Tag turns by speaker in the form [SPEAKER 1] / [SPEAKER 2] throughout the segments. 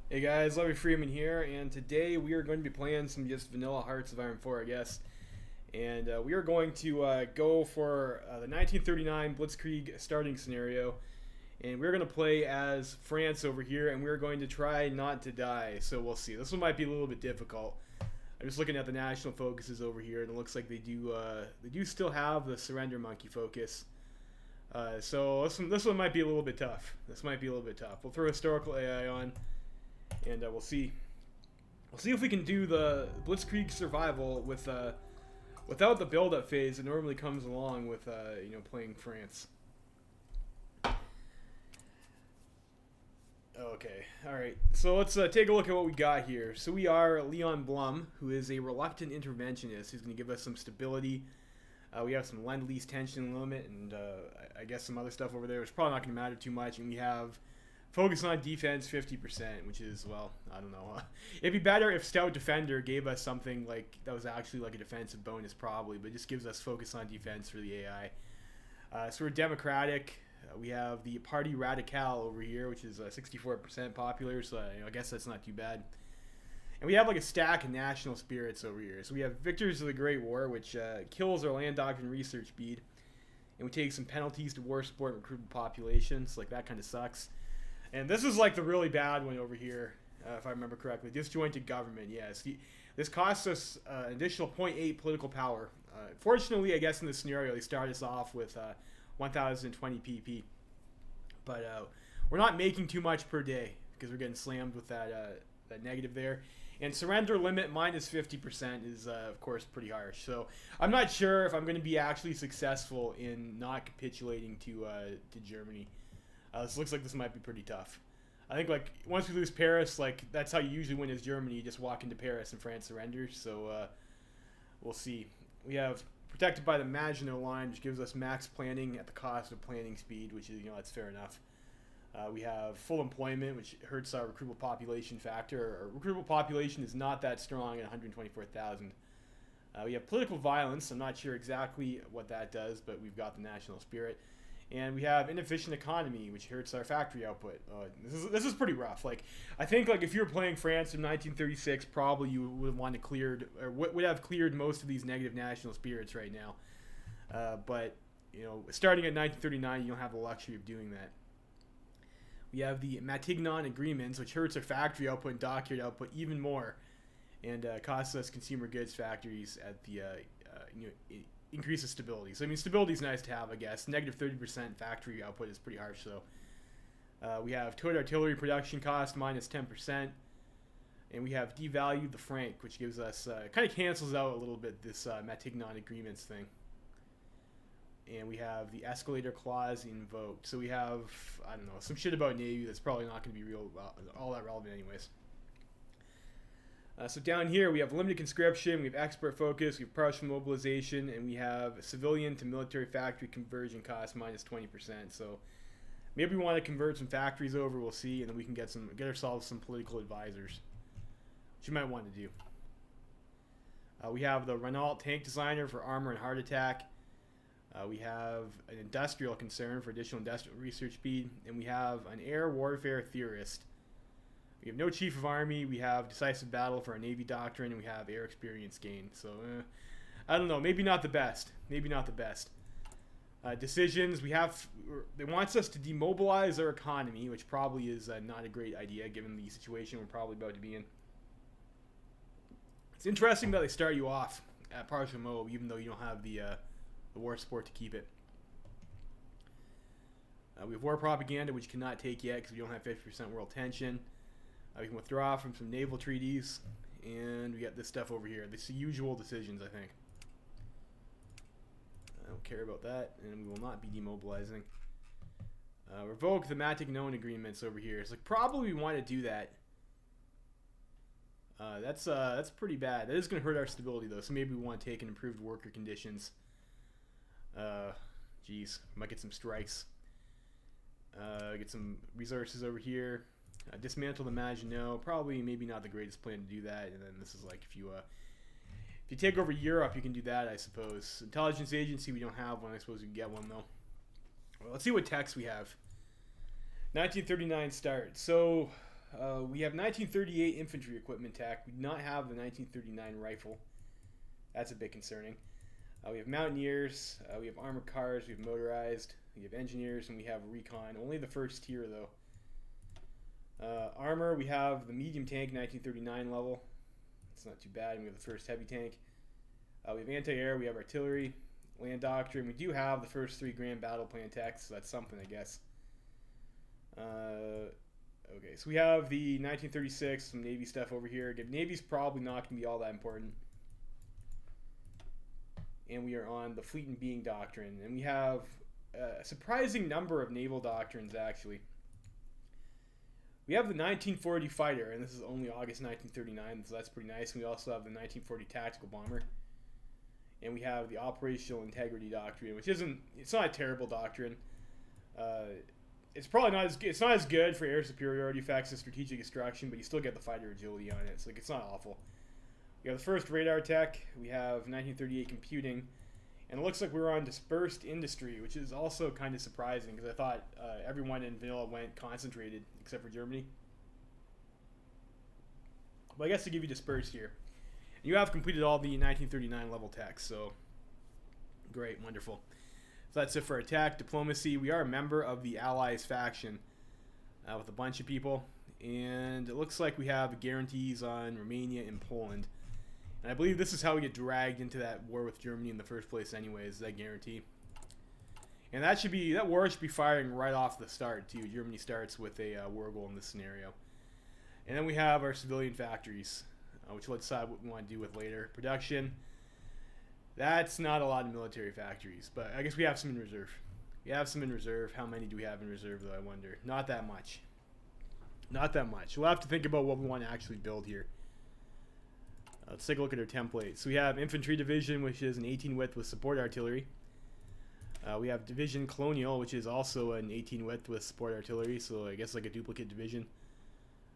[SPEAKER 1] Hey guys, Levy Freeman here, and today we are going to be playing some just vanilla Hearts of Iron 4, I guess. And we are going to go for the 1939 Blitzkrieg starting scenario. And we're going to play as France over here, and we're going to try not to die. So we'll see. This one might be a little bit difficult. I'm just looking at the national focuses over here, and it looks like they do still have the surrender monkey focus. So this one might be a little bit tough. This might be a little bit tough. We'll throw historical AI on. And we'll see. We'll see if we can do the Blitzkrieg survival with without the build-up phase that normally comes along with playing France. Okay, all right. So let's take a look at what we got here. So we are Leon Blum, who is a reluctant interventionist who's going to give us some stability. We have some lend-lease tension limit, and I guess some other stuff over there. It's probably not going to matter too much. And we have focus on defense 50%, which is, well, I don't know. It'd be better if Stout Defender gave us something like that was actually like a defensive bonus, probably, but just gives us focus on defense for the AI. So we're Democratic. We have the Party Radical over here, which is 64% popular, so I guess that's not too bad. And we have like a stack of national spirits over here. So we have Victors of the Great War, which kills our land doctrine research speed. And we take some penalties to war support and recruitable populations. Like, that kind of sucks. And this is like the really bad one over here, if I remember correctly. Disjointed government, yes. This costs us an additional 0.8 political power. Fortunately, I guess in this scenario, they start us off with 1,020 PP. But we're not making too much per day because we're getting slammed with that negative there. And surrender limit minus 50% is, of course, pretty harsh. So I'm not sure if I'm going to be actually successful in not capitulating to Germany. This looks like this might be pretty tough. I think, like, once we lose Paris, like, that's how you usually win as Germany. You just walk into Paris and France surrenders. So we'll see. We have protected by the Maginot Line, which gives us max planning at the cost of planning speed, which is, that's fair enough. We have full employment, which hurts our recruitable population factor. Our recruitable population is not that strong at 124,000. We have political violence. I'm not sure exactly what that does, but we've got the national spirit. And we have inefficient economy, which hurts our factory output. This is pretty rough. Like, I think, like, if you were playing France in 1936, probably you would want to cleared, or would have cleared most of these negative national spirits right now. But starting at 1939, you don't have the luxury of doing that. We have the Matignon agreements, which hurts our factory output and dockyard output even more, and costs us consumer goods factories at the increases stability. So, I mean, stability is nice to have, I guess. Negative 30% factory output is pretty harsh, though. We have total artillery production cost minus 10%. And we have devalued the franc, which gives us, kind of cancels out a little bit this Matignon agreements thing. And we have the escalator clause invoked. So we have, I don't know, some shit about Navy that's probably not going to be all that relevant anyways. So down here we have limited conscription, we have expert focus, we have partial mobilization, and we have civilian to military factory conversion cost minus 20%. So maybe we want to convert some factories over, we'll see, and then we can get ourselves some political advisors, which you might want to do. We have the Renault tank designer for armor and heart attack. We have an industrial concern for additional industrial research speed, and we have an air warfare theorist. We have no chief of army, we have decisive battle for our navy doctrine, and we have air experience gain. So, I don't know, maybe not the best. Maybe not the best. Decisions, they want us to demobilize our economy, which probably is not a great idea given the situation we're probably about to be in. It's interesting that they start you off at partial mob, even though you don't have the war support to keep it. We have war propaganda, which cannot take yet because we don't have 50% world tension. We can withdraw from some naval treaties, and we got this stuff over here. This is the usual decisions, I think. I don't care about that, and we will not be demobilizing. Revoke the Matignon agreements over here. It's like, probably we want to do that. That's pretty bad. That is going to hurt our stability, though, so maybe we want to take an improved worker conditions. Geez, might get some strikes. Get some resources over here. Dismantle the Maginot. Probably, maybe not the greatest plan to do that. And then this is like if you take over Europe, you can do that, I suppose. Intelligence agency, we don't have one. I suppose we can get one though. Well, let's see what text we have. 1939 start. So We have 1938 infantry equipment tech. We do not have the 1939 rifle. That's a bit concerning. We have mountaineers. We have armored cars. We have motorized. We have engineers, and we have recon. Only the first tier, though. Armor, we have the medium tank, 1939 level. It's not too bad. And we have the first heavy tank. We have anti-air. We have artillery. Land doctrine. We do have the first 3 grand battle plan techs, so that's something, I guess. Okay, so we have the 1936, some Navy stuff over here. Again, Navy's probably not going to be all that important. And we are on the Fleet and Being Doctrine. And we have a surprising number of naval doctrines, actually. We have the 1940 fighter, and this is only August 1939, so that's pretty nice. And we also have the 1940 tactical bomber. And we have the Operational Integrity Doctrine, which it's not a terrible doctrine. It's probably not as good for air superiority effects and strategic destruction, but you still get the fighter agility on it, so it's not awful. We have the first radar tech. We have 1938 computing, and it looks like we're on dispersed industry, which is also kind of surprising because I thought everyone in vanilla went concentrated except for Germany. But I guess to give you dispersed here, you have completed all the 1939 level techs, so great, wonderful. So that's it for attack. Diplomacy, we are a member of the Allies faction with a bunch of people, and it looks like we have guarantees on Romania and Poland. And I believe this is how we get dragged into that war with Germany in the first place anyways, that guarantee. And that war should be firing right off the start too. Germany starts with a war goal in this scenario. And then we have our civilian factories, which we'll decide what we want to do with later. Production, that's not a lot of military factories, but I guess we have some in reserve. We have some in reserve. How many do we have in reserve though, I wonder? Not that much. Not that much. We'll have to think about what we want to actually build here. Let's take a look at our template. So we have infantry division, which is an 18 width with support artillery. We have division colonial, which is also an 18 width with support artillery, so I guess like a duplicate division.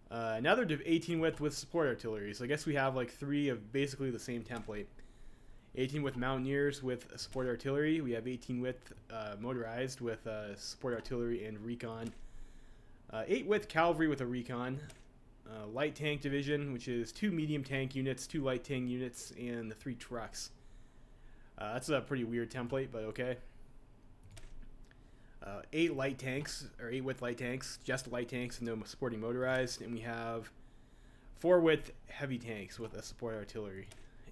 [SPEAKER 1] Another 18 width with support artillery, so I guess we have like 3 of basically the same template. 18 width mountaineers with support artillery. We have 18 width motorized with support artillery and recon. 8 width cavalry with a recon. Light tank division, which is 2 medium tank units, 2 light tank units, and the 3 trucks. That's a pretty weird template, but okay. 8 light tanks, or 8 width light tanks, just light tanks and no supporting motorized, and we have 4 width heavy tanks with a support artillery,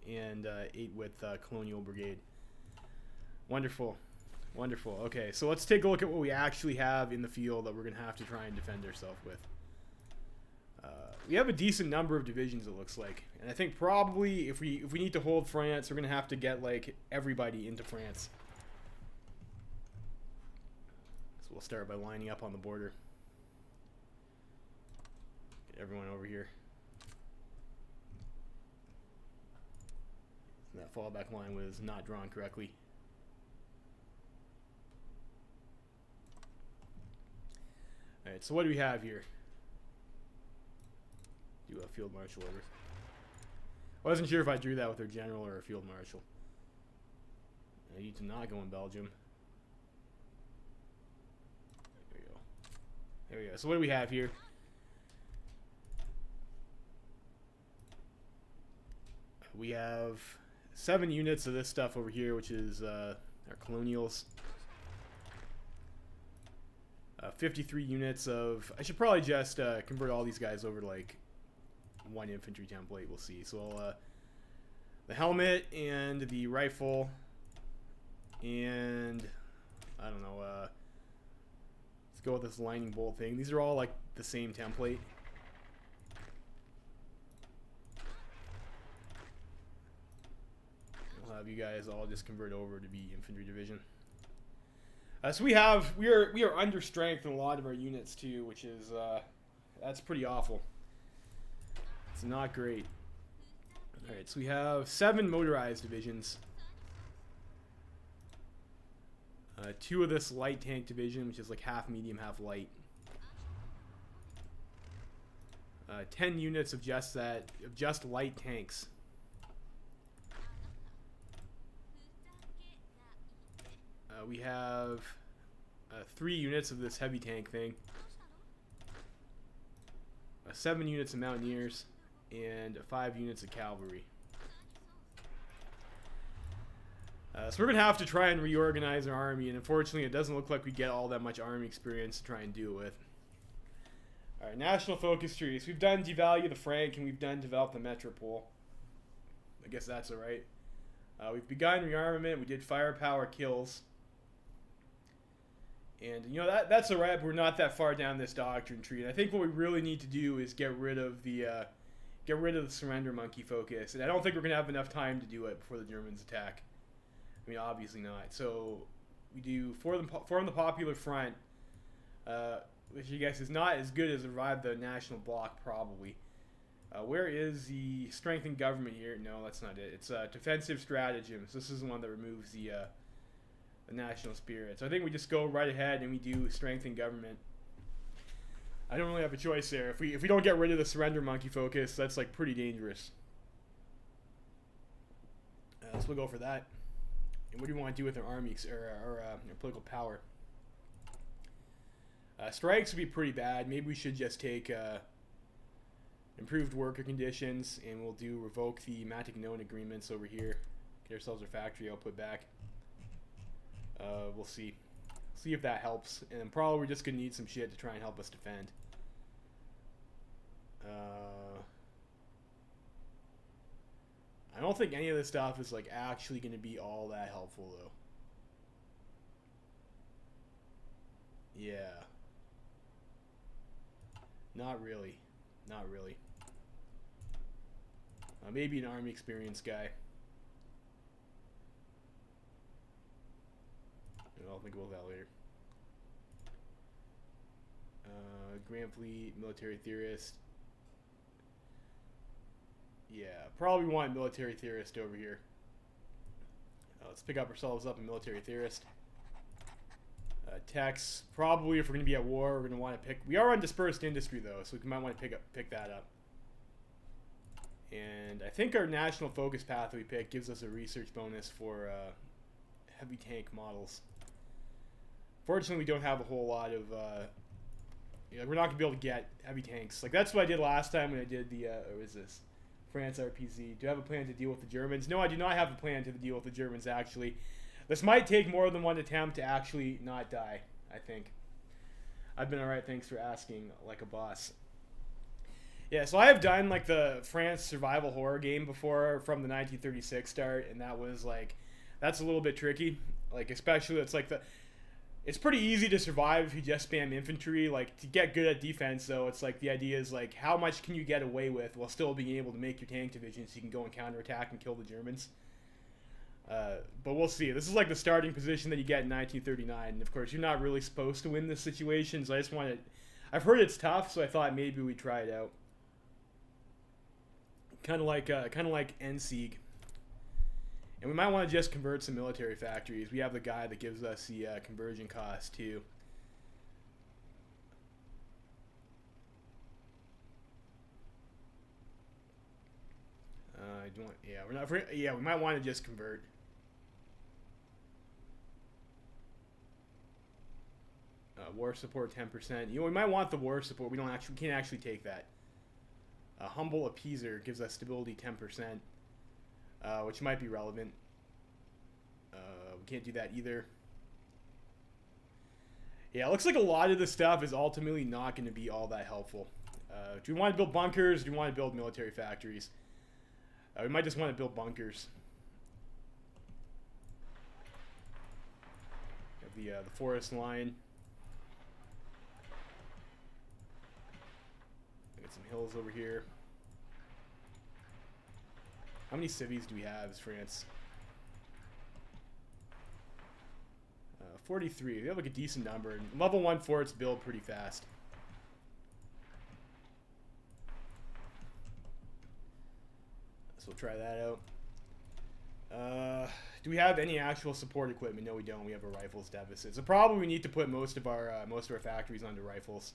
[SPEAKER 1] and 8 width colonial brigade. Wonderful, wonderful. Okay, so let's take a look at what we actually have in the field that we're gonna have to try and defend ourselves with. We have a decent number of divisions, it looks like, and I think probably if we need to hold France, we're gonna have to get like everybody into France. So we'll start by lining up on the border. Get everyone over here. That fallback line was not drawn correctly. Alright, so what do we have here? Do a field marshal order. I wasn't sure if I drew that with our general or a field marshal. I need to not go in Belgium. There we go. There we go. So what do we have here? We have 7 units of this stuff over here, which is our colonials. 53 units of... I should probably just convert all these guys over to like 1 infantry template. We'll see. So the helmet and the rifle and I don't know, let's go with this lightning bolt thing. These are all like the same template. We'll have you guys all just convert over to be infantry division. So we are under strength in a lot of our units too, which is that's pretty awful. It's not great. Alright, so we have 7 motorized divisions. 2 of this light tank division, which is like half medium, half light. 10 units of just light tanks. We have 3 units of this heavy tank thing. 7 units of Mountaineers, and 5 units of Cavalry. So we're going to have to try and reorganize our army, and unfortunately it doesn't look like we get all that much army experience to try and deal with. Alright, national focus trees. We've done devalue the franc, and we've done develop the metropole. I guess that's alright. We've begun rearmament. We did firepower kills. And, you know, that's alright, but we're not that far down this doctrine tree. And I think what we really need to do is get rid of the surrender monkey focus. And I don't think we're going to have enough time to do it before the Germans attack. I mean, obviously not. So we do form the popular front, which I guess is not as good as revive the national bloc, probably. Where is the strengthened government here? No, that's not it. It's defensive stratagems. This is the one that removes the national spirit. So I think we just go right ahead and we do strengthen government. I don't really have a choice there. If we don't get rid of the surrender monkey focus, that's like pretty dangerous. So we'll go for that. And what do we want to do with our army or our political power? Strikes would be pretty bad. Maybe we should just take improved worker conditions, and we'll revoke the Matignon agreements over here. Get ourselves our factory output back. We'll see if that helps, and then probably we're just gonna need some shit to try and help us defend. I don't think any of this stuff is like actually gonna be all that helpful though. Yeah. Not really. Not really. Maybe an army experience guy. I'll think about that later. Grand Fleet, military theorist. Yeah, probably want military theorist over here. Let's pick ourselves up a military theorist. Techs, probably if we're going to be at war, we're going to want to pick. We are on dispersed industry though, so we might want to pick that up. And I think our national focus path that we pick gives us a research bonus for heavy tank models. Fortunately, we don't have a whole lot of. We're not going to be able to get heavy tanks. Like that's what I did last time when I did the. What is this? France RPZ. Do I have a plan to deal with the Germans? No, I do not have a plan to deal with the Germans, actually. This might take more than one attempt to actually not die, I think. I've been alright, thanks for asking, like a boss. Yeah, so I have done, like, the France survival horror game before from the 1936 start, and that was, like, that's a little bit tricky. Like, especially, it's like it's pretty easy to survive if you just spam infantry. Like, to get good at defense, though, it's like the idea is, like, how much can you get away with while still being able to make your tank division so you can go and counterattack and kill the Germans. But we'll see. This is like the starting position that you get in 1939. And, of course, you're not really supposed to win this situation, so I just wanted... I've heard it's tough, so I thought maybe we'd try it out. Kind of like NSIG. And we might want to just convert some military factories. We have the guy that gives us the conversion cost too. We might want to just convert. War support 10%. We might want the war support. We can't actually take that. Humble appeaser gives us stability 10%. Which might be relevant. We can't do that either. Yeah, it looks like a lot of this stuff is ultimately not going to be all that helpful. Do we want to build bunkers? Do we want to build military factories? We might just want to build bunkers. Have the forest line. Got some hills over here. How many civies do we have as France? 43. We have like a decent number. And level 1 forts build pretty fast. So we'll try that out. Do we have any actual support equipment? No, we don't. We have a rifles deficit. So probably we need to put most of our factories onto rifles.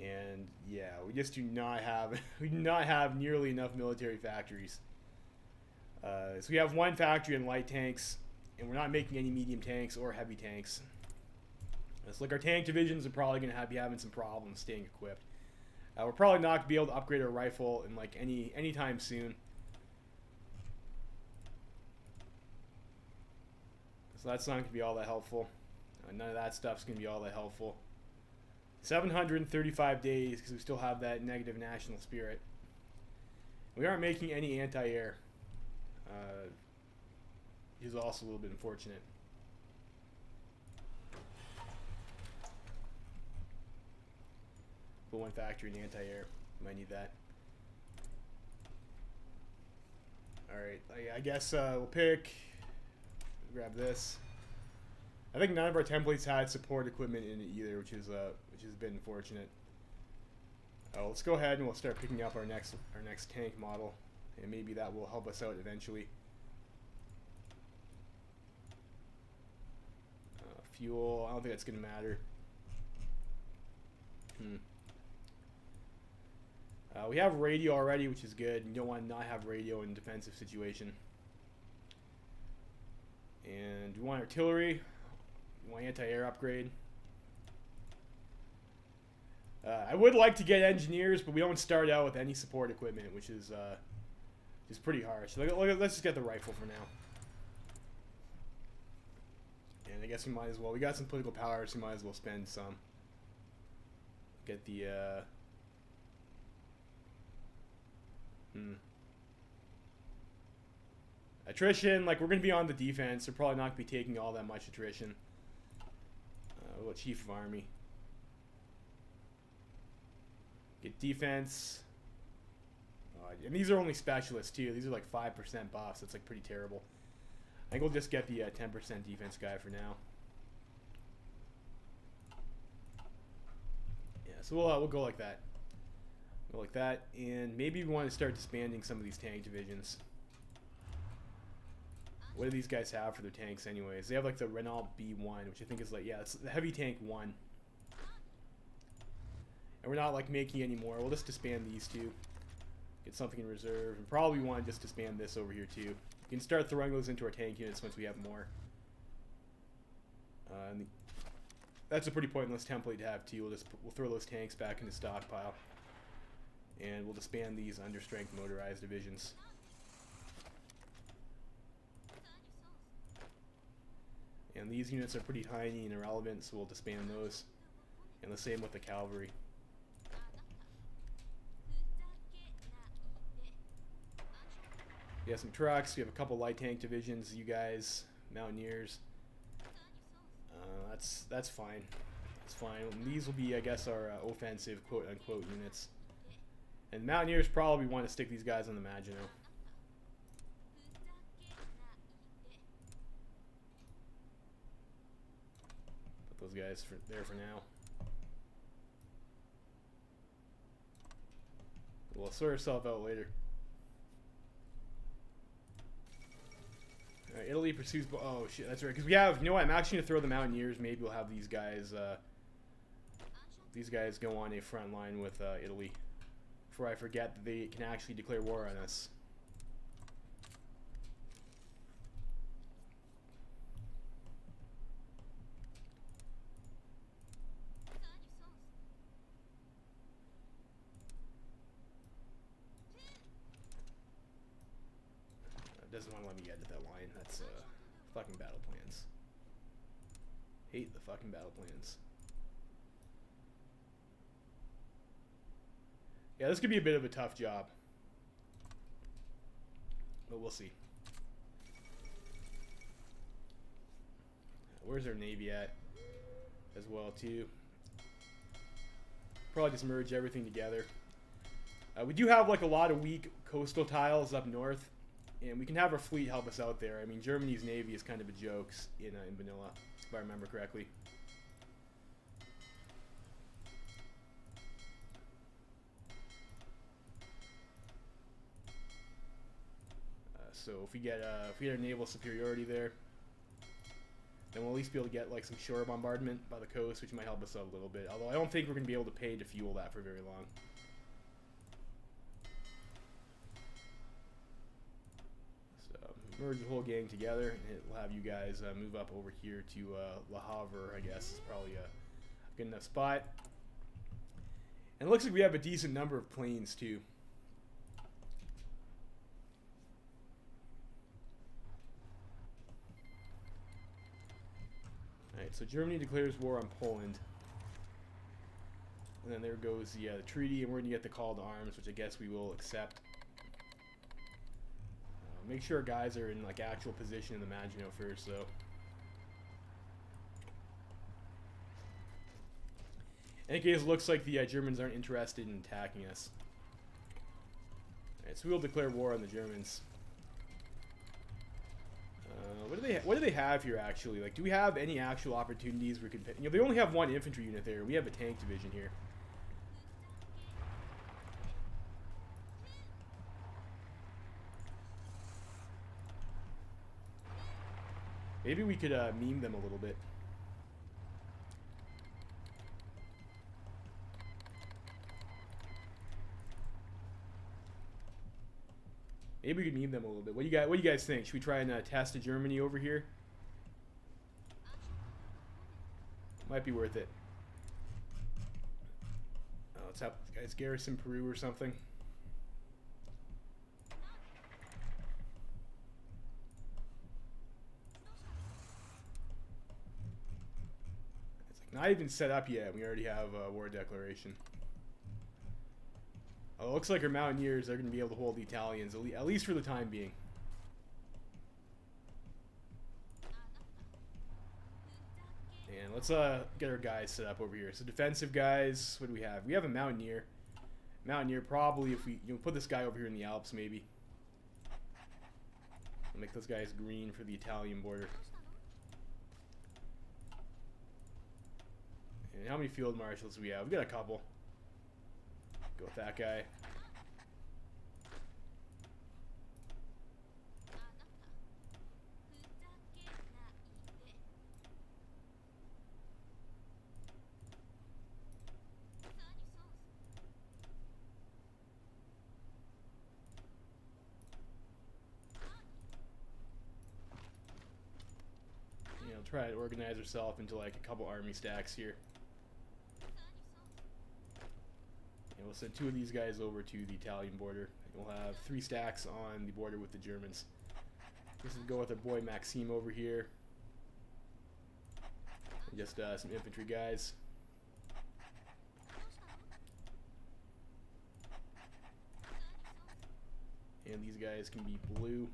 [SPEAKER 1] And yeah, we just do not have nearly enough military factories. So we have one factory in light tanks, and we're not making any medium tanks or heavy tanks. It's like our tank divisions are probably going to be having some problems staying equipped. We're probably not gonna be able to upgrade our rifle in like anytime soon. So that's not gonna be all that helpful. None of that stuff's gonna be all that helpful. 735 days because we still have that negative national spirit. We aren't making any anti-air. Which is also a little bit unfortunate. But one factory in anti-air. Might need that. Alright, I guess we'll grab this. I think none of our templates had support equipment in it either, which has been unfortunate. Let's go ahead and we'll start picking up our next tank model, and maybe that will help us out eventually. Fuel, I don't think that's gonna matter. We have radio already, which is good. You don't want to not have radio in a defensive situation. And we want artillery. We want anti-air upgrade. I would like to get engineers, but we don't start out with any support equipment, which is pretty harsh. So let's just get the rifle for now. And I guess we might as well. We got some political power, so we might as well spend some. Get the attrition. Like, we're gonna be on the defense. We're probably not gonna be taking all that much attrition. What chief of army? Get defense. And these are only specialists too. These are like 5% buffs. That's like pretty terrible. I think we'll just get the 10% defense guy for now. Yeah, so we'll go like that. Go like that, and maybe we want to start disbanding some of these tank divisions. What do these guys have for their tanks anyways? They have like the Renault B1, which I think is like, yeah, it's the heavy tank 1. And we're not like making any more. We'll just disband these two. Get something in reserve, and probably want to just disband this over here too. We can start throwing those into our tank units once we have more. That's a pretty pointless template to have too. We'll throw those tanks back into stockpile, and we'll disband these understrength motorized divisions. And these units are pretty tiny and irrelevant, so we'll disband those. And the same with the cavalry. We have some trucks. We have a couple light tank divisions. You guys, mountaineers. That's fine. That's fine. And these will be, I guess, our offensive quote-unquote units. And mountaineers probably want to stick these guys on the Maginot. Put those guys there for now. We'll sort ourselves out later. Alright, Italy pursues. Oh shit, that's right. Because we have. You know what? I'm actually gonna throw the Mountaineers. Maybe we'll have these guys. These guys go on a front line with Italy. Before I forget that they can actually declare war on us. Doesn't want to let me edit that line. That's fucking battle plans. Hate the fucking battle plans. Yeah, this could be a bit of a tough job, but we'll see. Where's our navy at as well too? Probably just merge everything together. We do have like a lot of weak coastal tiles up north. And we can have our fleet help us out there. I mean, Germany's navy is kind of a joke in vanilla, if I remember correctly. So if we get a naval superiority there, then we'll at least be able to get like some shore bombardment by the coast, which might help us out a little bit. Although I don't think we're going to be able to pay to fuel that for very long. Merge the whole gang together, and we'll have you guys move up over here to Le Havre, I guess. Is probably a good enough spot. And And it looks like we have a decent number of planes too. Alright, so Germany declares war on Poland. And then there goes the treaty, and we're going to get the call to arms, which I guess we will accept. Make sure our guys are in like actual position in the Maginot first, though. In any case, it looks like the Germans aren't interested in attacking us. Alright, so we'll declare war on the Germans. What do they have here, actually? Like, do we have any actual opportunities we could... You know, they only have one infantry unit there. We have a tank division here. Maybe we could meme them a little bit. Maybe we could meme them a little bit. What do you guys think? Should we try and test a Germany over here? Might be worth it. Let's have guys garrison Peru or something. It's like not even set up yet. We already have a war declaration. Oh, it looks like our Mountaineers are going to be able to hold the Italians, at least for the time being. And let's get our guys set up over here. So defensive guys, what do we have? We have a Mountaineer. Mountaineer probably, if we put this guy over here in the Alps, maybe. We'll make those guys green for the Italian border. And how many field marshals do we have? We got a couple. Go with that guy. You know, try to organize ourselves into like a couple army stacks here. We'll send 2 of these guys over to the Italian border. We'll have 3 stacks on the border with the Germans. This is go with our boy Maxime over here. And just some infantry guys. And these guys can be blue.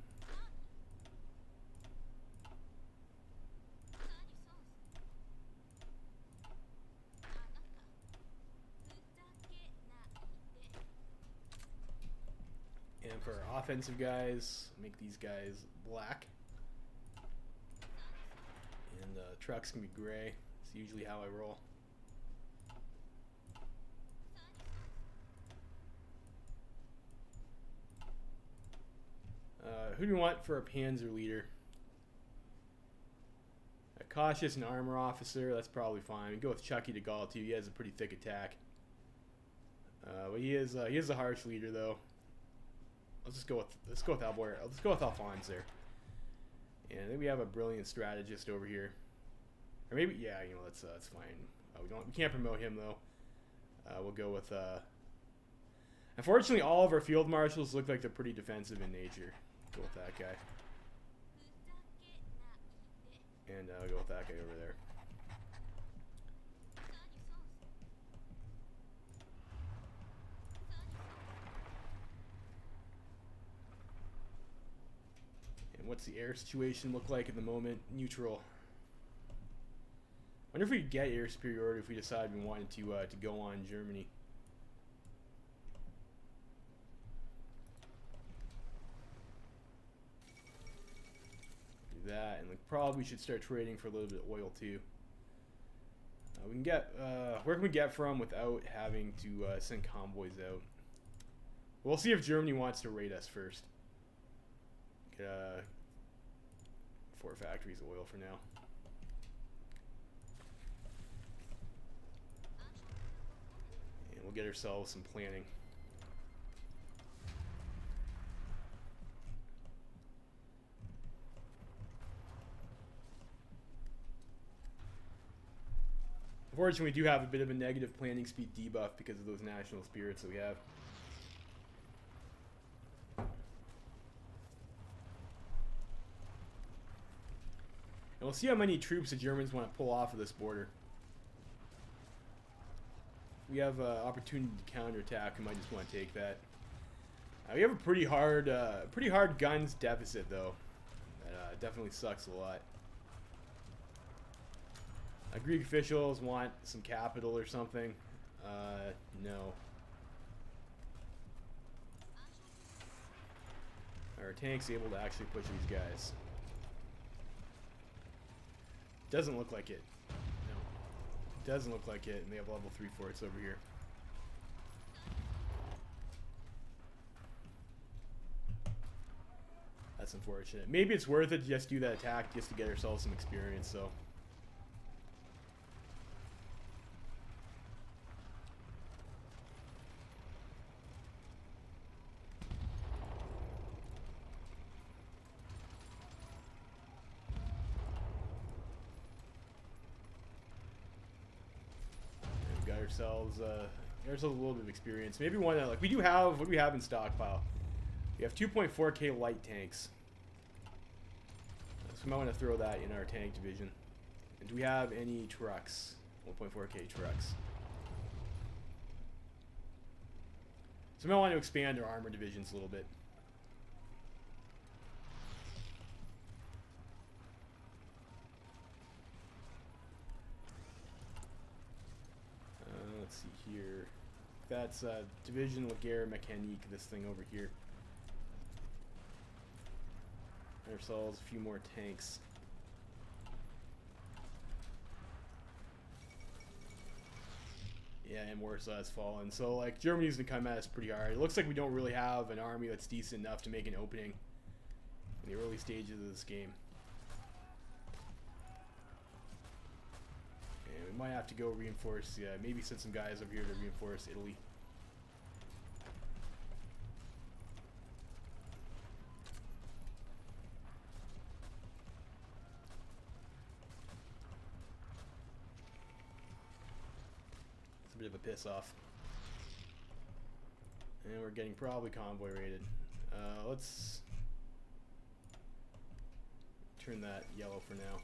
[SPEAKER 1] And for our offensive guys, make these guys black. And trucks can be gray. It's usually how I roll. Who do we want for a Panzer leader? A cautious and armor officer, that's probably fine. We go with Chucky de Gaulle too. He has a pretty thick attack. But he is a harsh leader though. Let's go with Albert. Let's go with Alphonse there. And then we have a brilliant strategist over here. Or maybe, yeah, you know, that's fine. We can't promote him though. We'll go with. Unfortunately, all of our field marshals look like they're pretty defensive in nature. Go with that guy. And I'll go with that guy over there. And what's the air situation look like at the moment? Neutral. Wonder if we could get air superiority if we decided we wanted to go on Germany. Do that, and like probably we should start trading for a little bit of oil too. We can get where can we get from without having to send convoys out? We'll see if Germany wants to raid us first. Get 4 factories of oil for now. And we'll get ourselves some planning. unfortunately, we do have a bit of a negative planning speed debuff because of those national spirits that we have. And we'll see how many troops the Germans want to pull off of this border. We have opportunity to counterattack. We might just want to take that. We have a pretty hard guns deficit though. That definitely sucks a lot. Greek officials want some capital or something. No. Are tanks able to actually push these guys? Doesn't look like it. No. Doesn't look like it, and they have level 3 forts over here. That's unfortunate. Maybe it's worth it to just do that attack just to get ourselves some experience, so. Ourselves a little bit of experience. Maybe one that, like, we do have, what do we have in stockpile? We have 2.4k light tanks. So we might want to throw that in our tank division. And do we have any trucks? 1.4k trucks. So we might want to expand our armor divisions a little bit. Let's see here. That's Division Laguerre Mécanique, this thing over here. Ourselves a few more tanks. Yeah, and Warsaw has fallen. So, like, Germany's gonna come at us pretty hard. It looks like we don't really have an army that's decent enough to make an opening in the early stages of this game. We might have to go reinforce, yeah, maybe send some guys over here to reinforce Italy. It's a bit of a piss off. And we're getting probably convoy raided. Let's turn that yellow for now.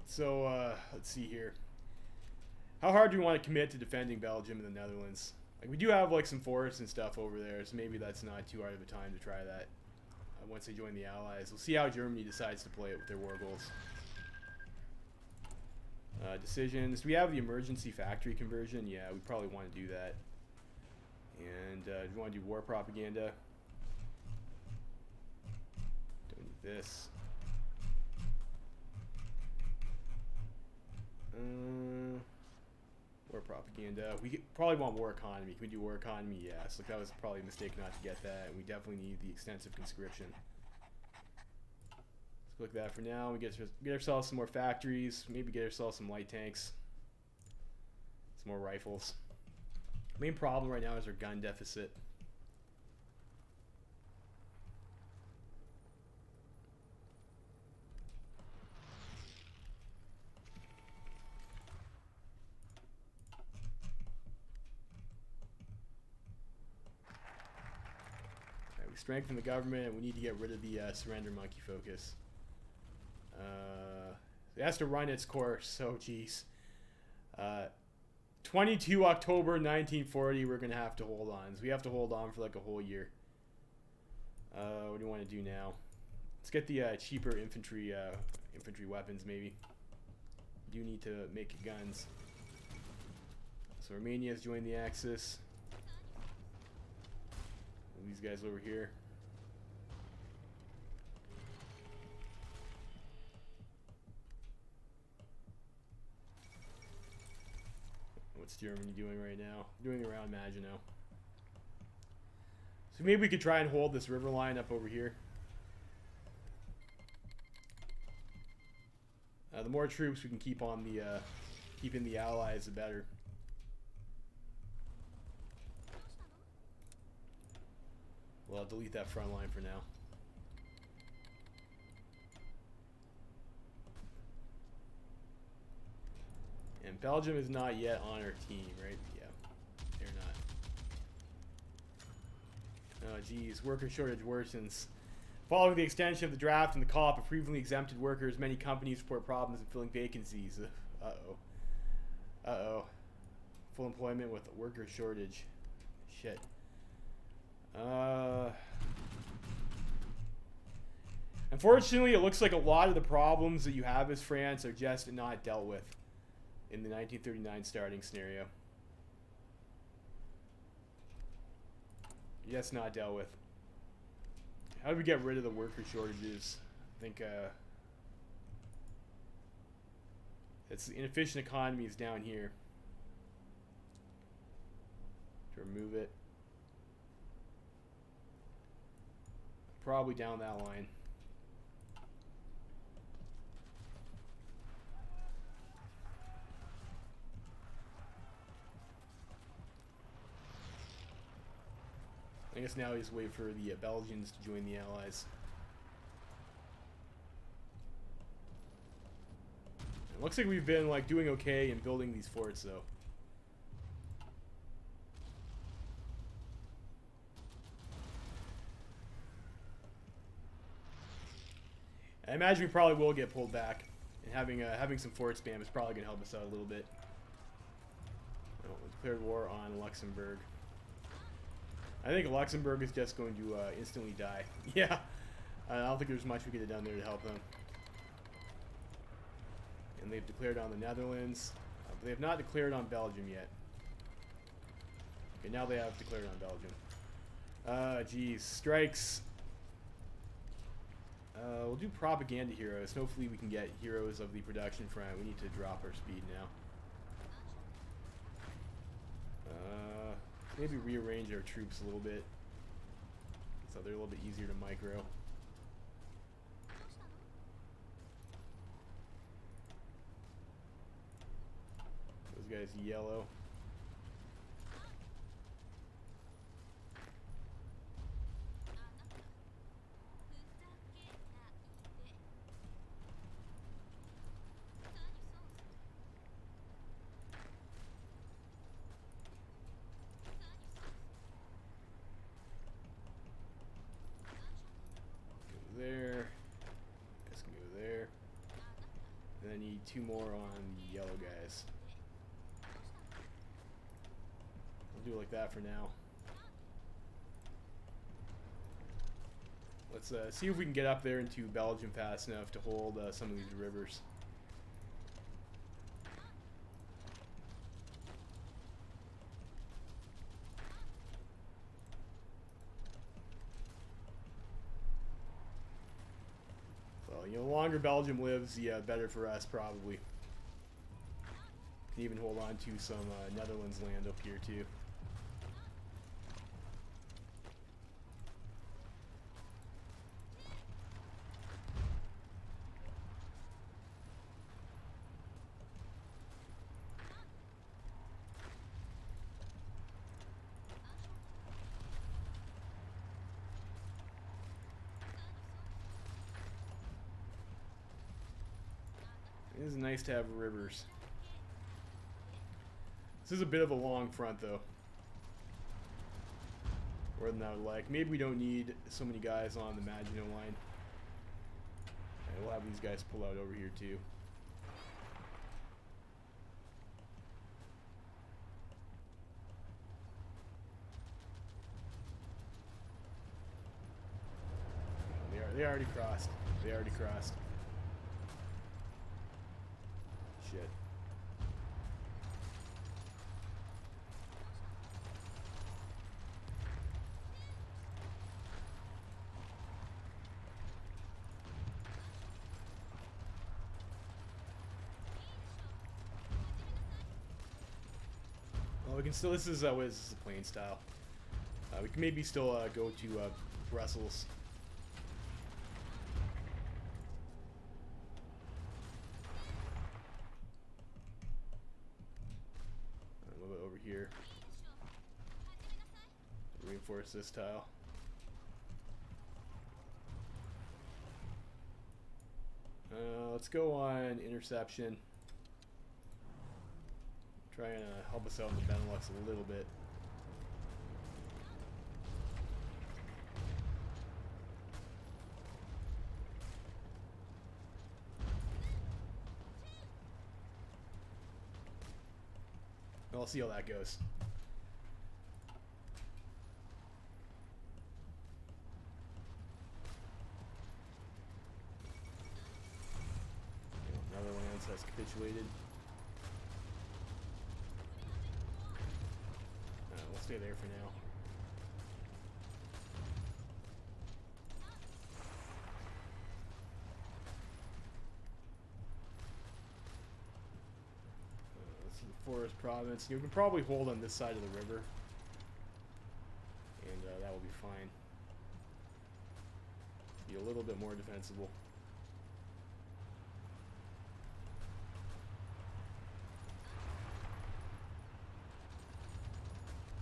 [SPEAKER 1] So, let's see here. How hard do we want to commit to defending Belgium and the Netherlands? Like, we do have, like, some forests and stuff over there, so maybe that's not too hard of a time to try that. Once they join the Allies. We'll see how Germany decides to play it with their war goals. Decisions. Do we have the emergency factory conversion? Yeah, we probably want to do that. And, do we want to do war propaganda? Don't need this. War propaganda. We probably want war economy. Can we do war economy? Yes. Like, that was probably a mistake not to get that. We definitely need the extensive conscription. Let's look at that for now. We get ourselves some more factories. Maybe get ourselves some light tanks. Some more rifles. Main problem right now is our gun deficit. Strengthen the government, and we need to get rid of the surrender monkey focus. It has to run its course, so geez. 22 October 1940, we're going to have to hold on. So we have to hold on for like a whole year. What do you want to do now? Let's get the cheaper infantry weapons, maybe. We do need to make guns. So Romania's joined the Axis. These guys over here. What's Germany doing right now? Doing around Maginot. So maybe we could try and hold this river line up over here. The more troops we can keep on the keep in the Allies, the better. Well, I'll delete that front line for now. And Belgium is not yet on our team, right? Yeah, they're not. Oh, geez. Worker shortage worsens. Following the extension of the draft and the call-up of previously exempted workers, many companies report problems in filling vacancies. Uh-oh. Uh-oh. Full employment with a worker shortage. Shit. Unfortunately, it looks like a lot of the problems that you have as France are just not dealt with in the 1939 starting scenario. Just not dealt with. How do we get rid of the worker shortages? I think it's inefficient economies down here. To remove it. Probably down that line. I guess now we just wait for the Belgians to join the Allies. It looks like we've been like doing okay in building these forts though. I imagine we probably will get pulled back, and having some fort spam is probably going to help us out a little bit. Oh, we declared war on Luxembourg. I think Luxembourg is just going to instantly die. Yeah, I don't think there's much we could have done there to help them. And they've declared on the Netherlands, but they have not declared on Belgium yet. Okay, now they have declared on Belgium. Geez, strikes. We'll do propaganda heroes. Hopefully we can get heroes of the production front. We need to drop our speed now. Maybe rearrange our troops a little bit so they're a little bit easier to micro. Those guys yellow. There. This can go there. And I need 2 more on the yellow guys. We'll do it like that for now. Let's see if we can get up there into Belgium fast enough to hold some of these rivers. You know, the longer Belgium lives, the better for us, probably. Can even hold on to some Netherlands land up here, too. It is nice to have rivers. This is a bit of a long front, though. More than I would like. Maybe we don't need so many guys on the Maginot Line. And we'll have these guys pull out over here, too. They already crossed. They already crossed. Shit. Well, we can still. This is what is this, a plain style. We can maybe still go to Brussels. Here. Reinforce this tile. Let's go on interception. Try and help us out in the Benelux a little bit. I'll see how that goes. Netherlands has capitulated. We'll stay there for now. This is the Forest Province. You can probably hold on this side of the river, and that will be fine. Be a little bit more defensible.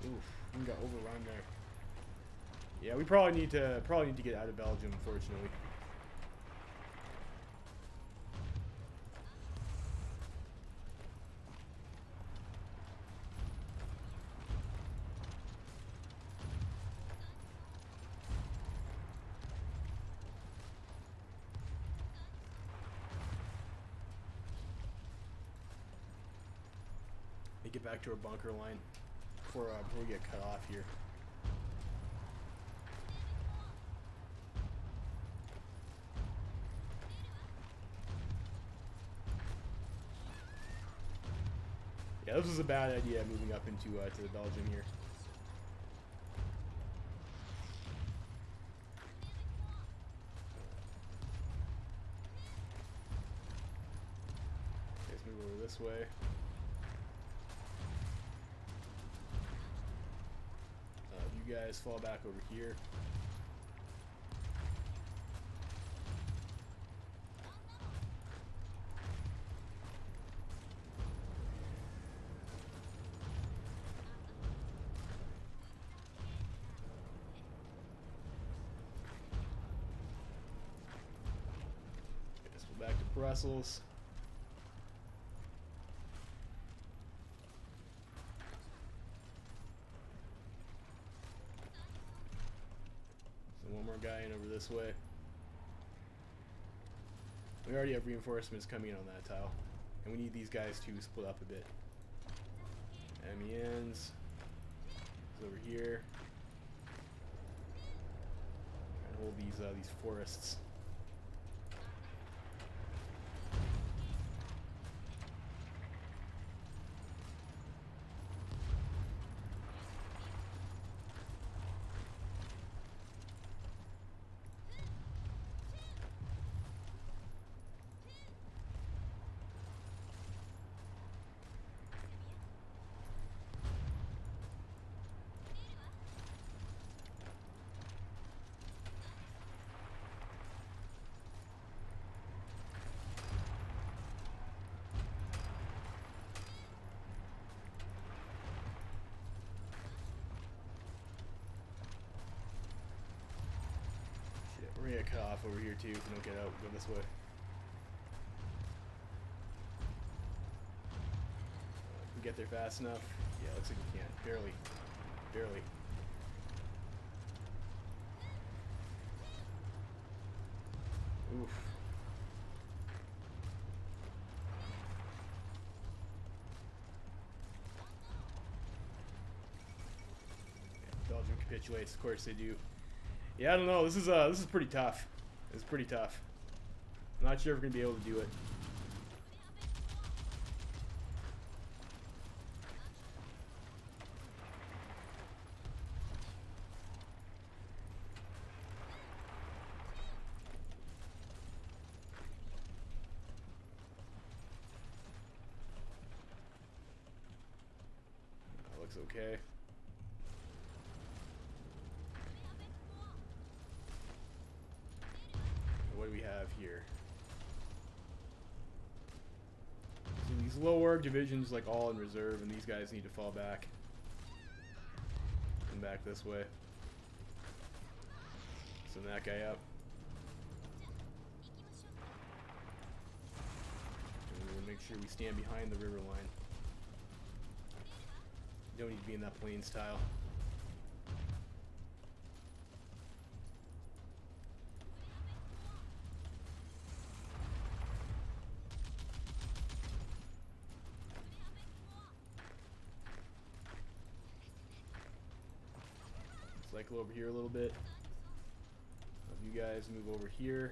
[SPEAKER 1] Oof, we got overrun there. Yeah, we probably need to get out of Belgium, unfortunately. Get back to our bunker line before we get cut off here. Yeah, this was a bad idea moving up into to the Belgium here. Okay, let's move over this way. You guys fall back over here. Okay, let's go back to Brussels. One more guy in over this way. We already have reinforcements coming in on that tile, and we need these guys to split up a bit. Amiens is over here. Try and hold these forests. We're gonna get cut off over here too if we don't get out. Go this way. If we get there fast enough. Yeah, looks like we can. Barely. Barely. Oof. Yeah, Belgium capitulates, of course they do. Yeah, I don't know. This is pretty tough. It's pretty tough. I'm not sure if we're gonna be able to do it. That looks okay. What do we have here? So these lower divisions like all in reserve, and these guys need to fall back. Come back this way. Send that guy up. And we'll make sure we stand behind the river line. don't need to be in that plains tile. Cycle over here a little bit. Have you guys move over here.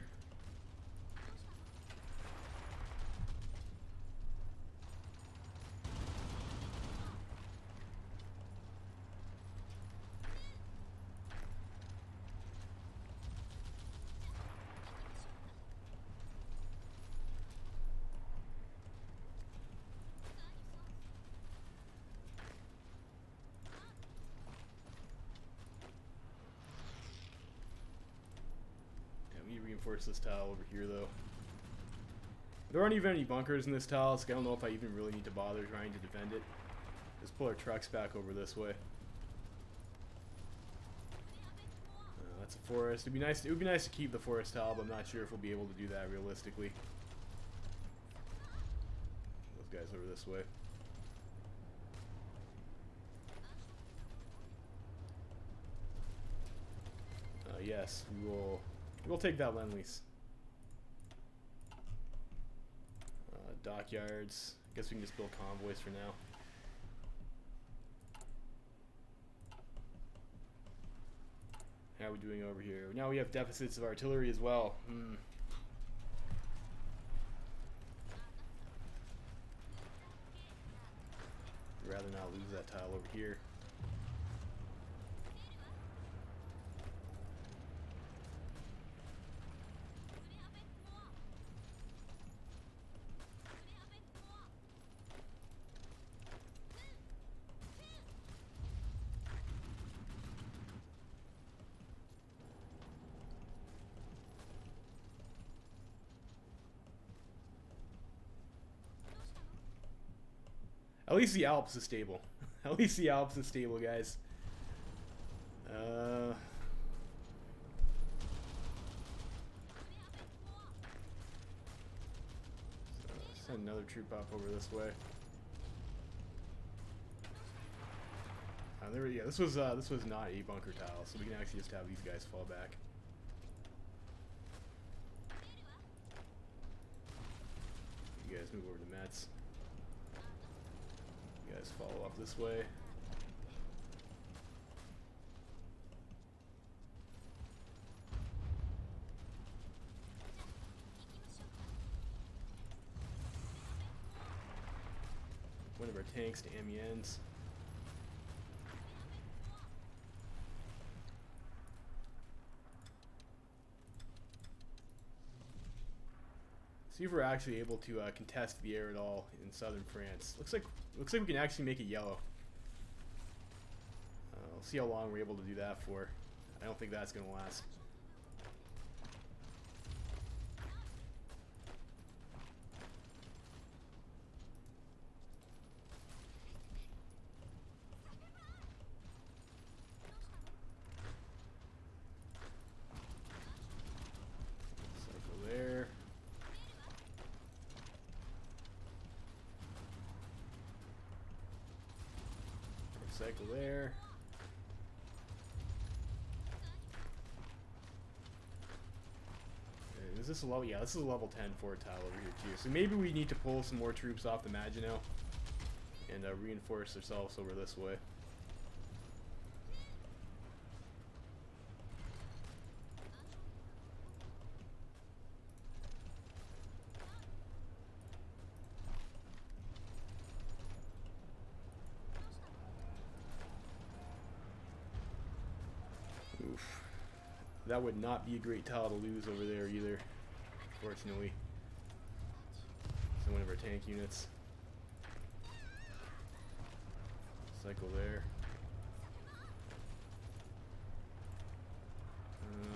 [SPEAKER 1] Reinforce this tile over here though. There aren't even any bunkers in this tile, so I don't know if I even really need to bother trying to defend it. Just pull our trucks back over this way. That's a forest. It would be nice to keep the forest tile, but I'm not sure if we'll be able to do that realistically. Those guys over this way. Yes, we'll take that Lend Lease. Dockyards. I guess we can just build convoys for now. How are we doing over here? Now we have deficits of artillery as well. I'd rather not lose that tile over here. At least the Alps is stable. At least the Alps is stable, guys. Send another troop up over this way. Yeah, this was not a bunker tile, so we can actually just have these guys fall back. You guys move over to Metz. You guys follow up this way. One of our tanks to Amiens. See if we're actually able to contest the air at all in southern France. Looks like we can actually make it yellow. We'll see how long we're able to do that for. I don't think that's gonna last. Cycle there. Cycle there. And is this a level? Yeah, this is a level 10 fort tile over here too. So maybe we need to pull some more troops off the Maginot and reinforce ourselves over this way. Oof. That would not be a great tile to lose over there either, unfortunately. So one of our tank units. Cycle there.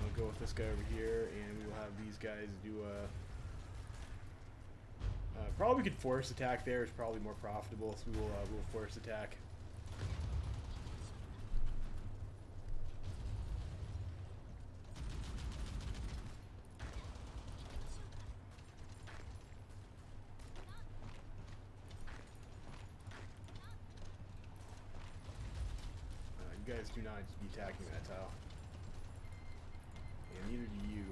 [SPEAKER 1] I'll go with this guy over here, and we will have these guys do a... probably we could force attack there. It's probably more profitable, so we'll force attack. you guys do not need to be attacking that tile. And neither do you.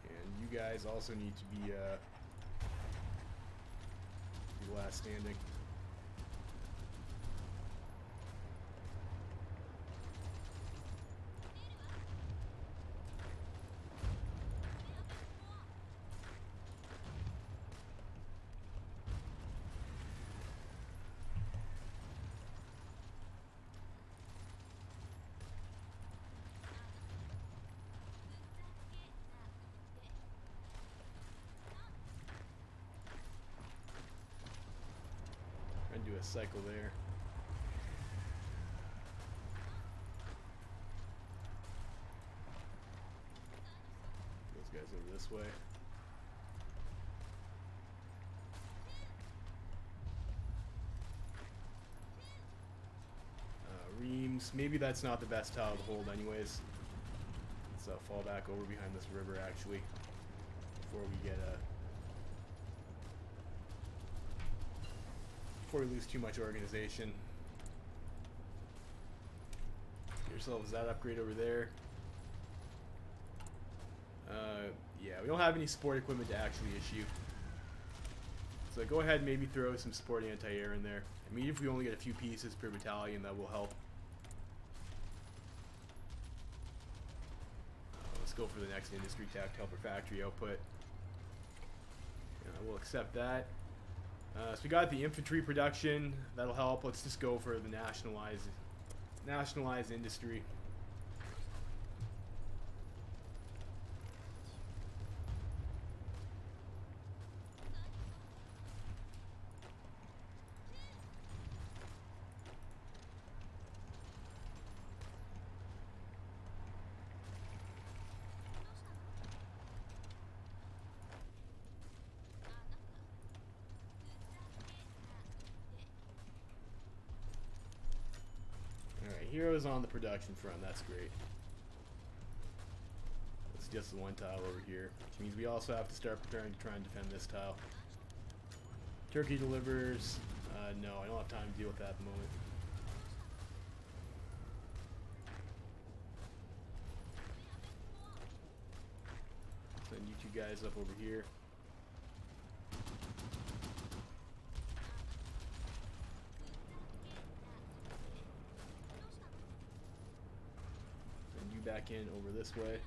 [SPEAKER 1] And you guys also need to be last standing. Do a cycle there. Those guys over this way. Reams. Maybe that's not the best tile to hold anyways. Let's fall back over behind this river actually before we get before we lose too much organization. Get yourselves that upgrade over there. Yeah, we don't have any support equipment to actually issue. So go ahead and maybe throw some support anti-air in there. I mean, if we only get a few pieces per battalion, that will help. Let's go for the next industry tech to help our factory output. We'll accept that. So we got the infantry production. That'll help. Let's just go for the nationalized industry. Heroes on the production front, that's great. It's just the one tile over here, which means we also have to start preparing to try and defend this tile. Turkey delivers. No, I don't have time to deal with that at the moment. Send you two guys up over here. Back in over this way.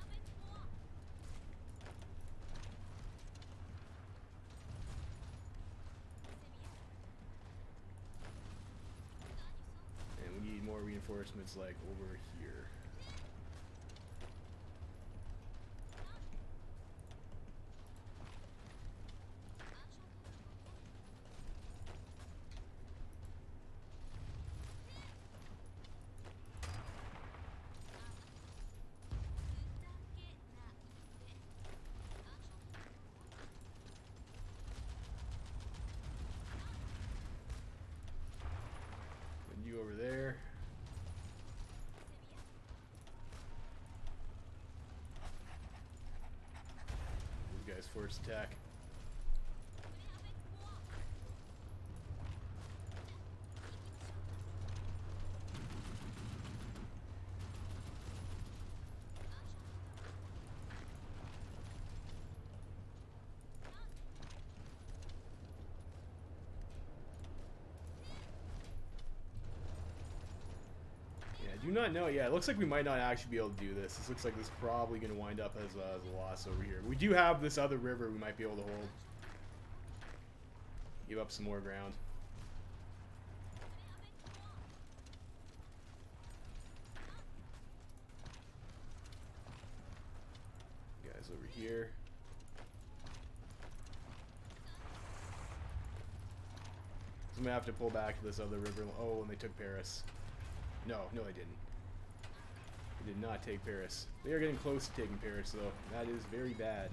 [SPEAKER 1] And we need more reinforcements like over here. Over there. These guys force attack. Do not know. Yeah, it looks like we might not actually be able to do this. This looks like this is probably going to wind up as a loss over here. We do have this other river we might be able to hold. Give up some more ground. Guys over here. So I'm going to have to pull back to this other river. Oh, and they took Paris. No, they didn't. They did not take Paris. They are getting close to taking Paris, though. That is very bad.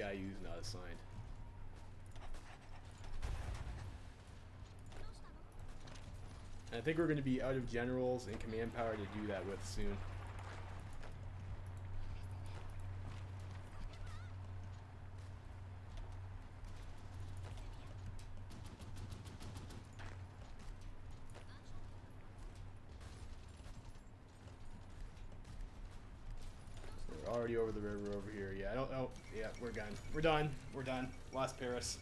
[SPEAKER 1] guy who's not assigned. And I think we're going to be out of generals and command power to do that with soon. Already over the river over here. Yeah, I don't know. Yeah, we're done. We're done. We're done. Lost Paris.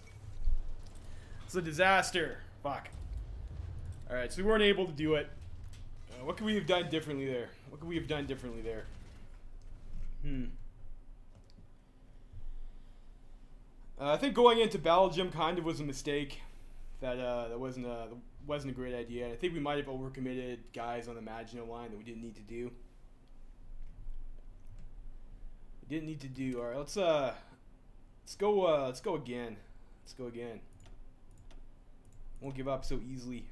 [SPEAKER 1] It's a disaster. Fuck. Alright, so we weren't able to do it. What could we have done differently there? What could we have done differently there? I think going into Belgium kind of was a mistake. That wasn't a great idea. I think we might have overcommitted guys on the Maginot Line that we didn't need to do. Didn't need to do. All right, let's go again. Let's go again. Won't give up so easily.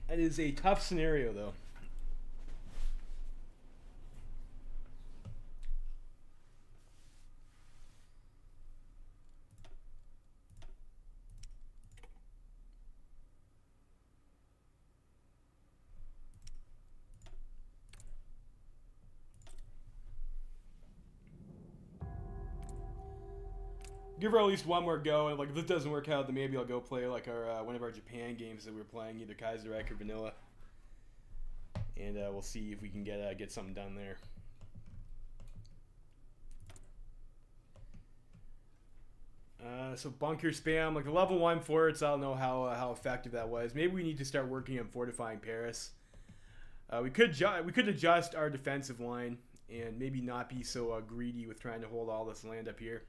[SPEAKER 1] That is a tough scenario, though. Give her at least one more go, and like if this doesn't work out, then maybe I'll go play like our one of our Japan games that we were playing, either Kaiserreich or Vanilla, and we'll see if we can get something done there. So bunker spam, like the level 1 forts, I don't know how effective that was. Maybe we need to start working on fortifying Paris. We could adjust our defensive line and maybe not be so greedy with trying to hold all this land up here.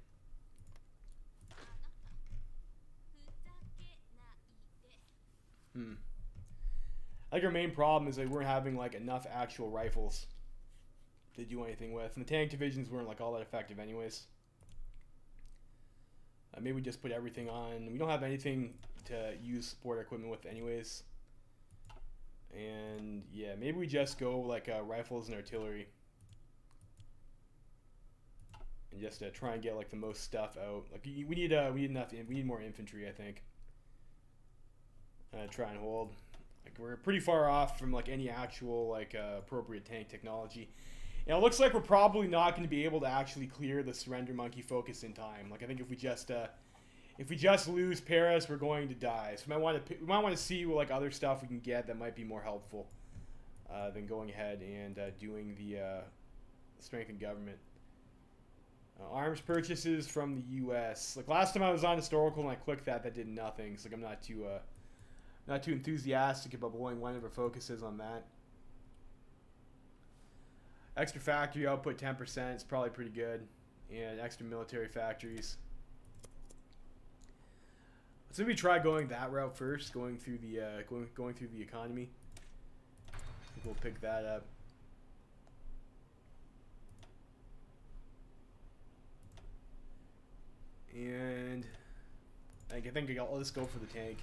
[SPEAKER 1] I think our main problem is that we weren't having like enough actual rifles to do anything with, and the tank divisions weren't like all that effective anyways. Maybe we just put everything on. We don't have anything to use support equipment with anyways. And yeah, maybe we just go like rifles and artillery. And just try and get like the most stuff out. Like we need more infantry, I think. Try and hold. Like we're pretty far off from like any actual like appropriate tank technology. And it looks like we're probably not going to be able to actually clear the surrender monkey focus in time. Like I think if we just lose Paris, we're going to die. So we might want to see what like other stuff we can get that might be more helpful than going ahead and doing the strengthened government. Arms purchases from the U.S. Like last time I was on historical and I clicked that did nothing. So like I'm not too enthusiastic about blowing one of our focuses on that. Extra factory output 10% is probably pretty good, and extra military factories. Let's maybe try going that route first, going through the going through the economy. I think we'll pick that up. And I think I'll just go for the tank.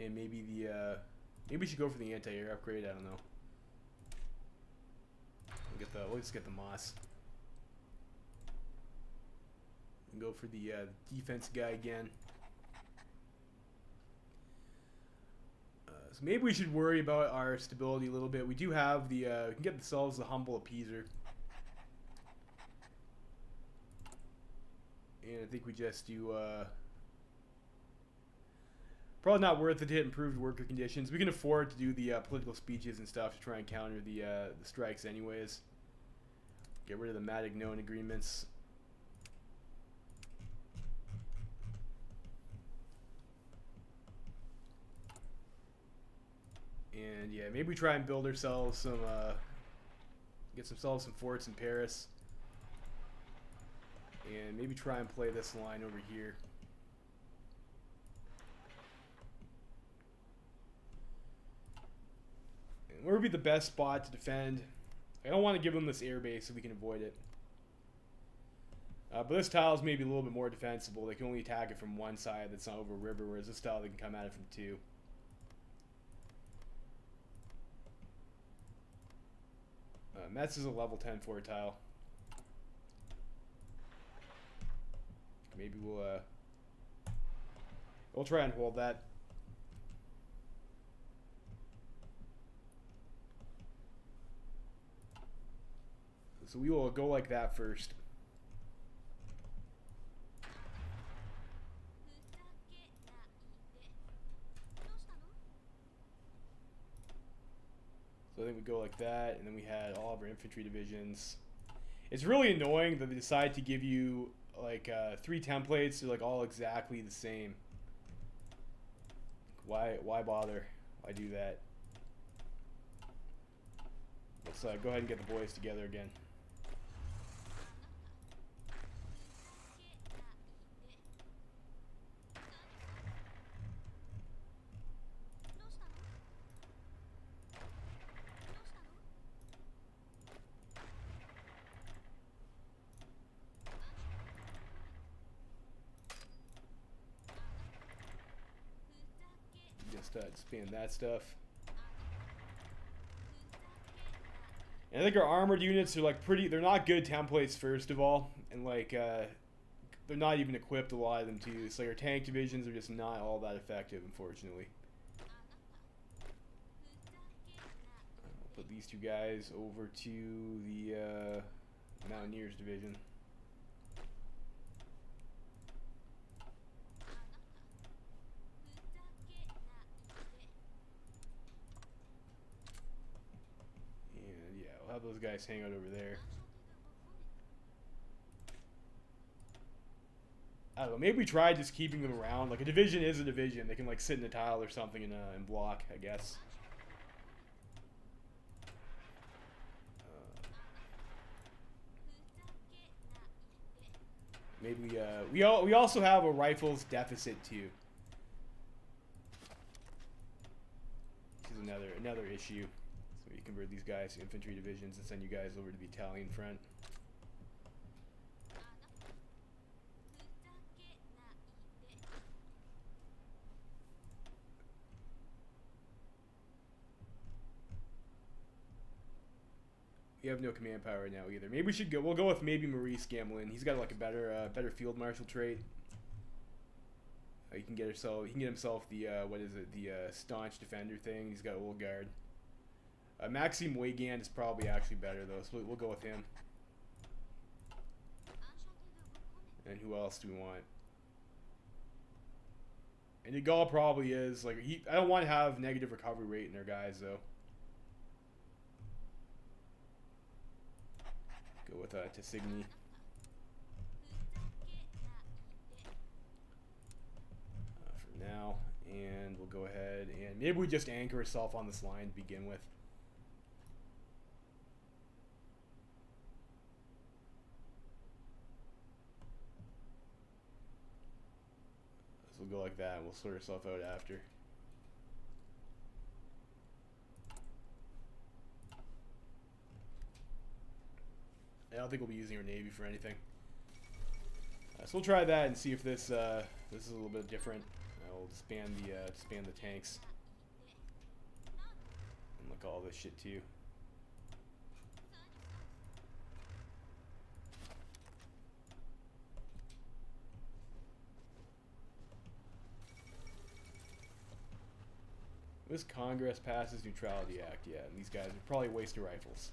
[SPEAKER 1] And maybe maybe we should go for the anti-air upgrade. I don't know. Let's get the Moss. And go for the defense guy again. So maybe we should worry about our stability a little bit. We do have we can get ourselves the humble appeaser. And I think we just do probably not worth it to hit improved worker conditions. We can afford to do the political speeches and stuff to try and counter the strikes anyways. Get rid of the Matignon agreements. And yeah, maybe we try and build ourselves some, get ourselves some forts in Paris. And maybe try and play this line over here. And where would be the best spot to defend? I don't want to give them this air base if we can avoid it. But this tile is maybe a little bit more defensible. They can only attack it from one side that's not over a river, whereas this tile they can come at it from two. Metz is a level 10 4 tile. Maybe we'll try and hold that. So we will go like that first. So I think we go like that, and then we had all of our infantry divisions. It's really annoying that they decide to give you like 3 templates. They're like all exactly the same. Why bother? Why do that? Let's go ahead and get the boys together again. Just expand that stuff. And I think our armored units are like they're not good templates first of all, and like they're not even equipped, a lot of them too. It's like our tank divisions are just not all that effective, unfortunately. I'll put these 2 guys over to the Mountaineers division. And yeah, we'll have those guys hang out over there. I don't know, maybe we try just keeping them around. Like, a division is a division. They can, like, sit in a tile or something and block, I guess. Maybe, we also have a rifles deficit, too. Which is another issue. So we convert these guys to infantry divisions and send you guys over to the Italian front. We have no command power right now either. Maybe we should go. We'll go with maybe Maurice Gamelin. He's got like a better field marshal trait. He can get himself the what is it? The staunch defender thing. He's got old guard. Maxime Weygand is probably actually better though, so we'll go with him. And who else do we want? And Igal probably is like I don't want to have negative recovery rate in their guys though. Go with Tassigny. For now, and we'll go ahead and maybe we just anchor ourselves on this line to begin with. So we'll go like that, and we'll sort ourselves out after. I don't think we'll be using our navy for anything. So we'll try that and see if this this is a little bit different. We'll expand the tanks and look at all this shit too. This Congress passes Neutrality Act, yeah, and these guys are probably a waste of rifles.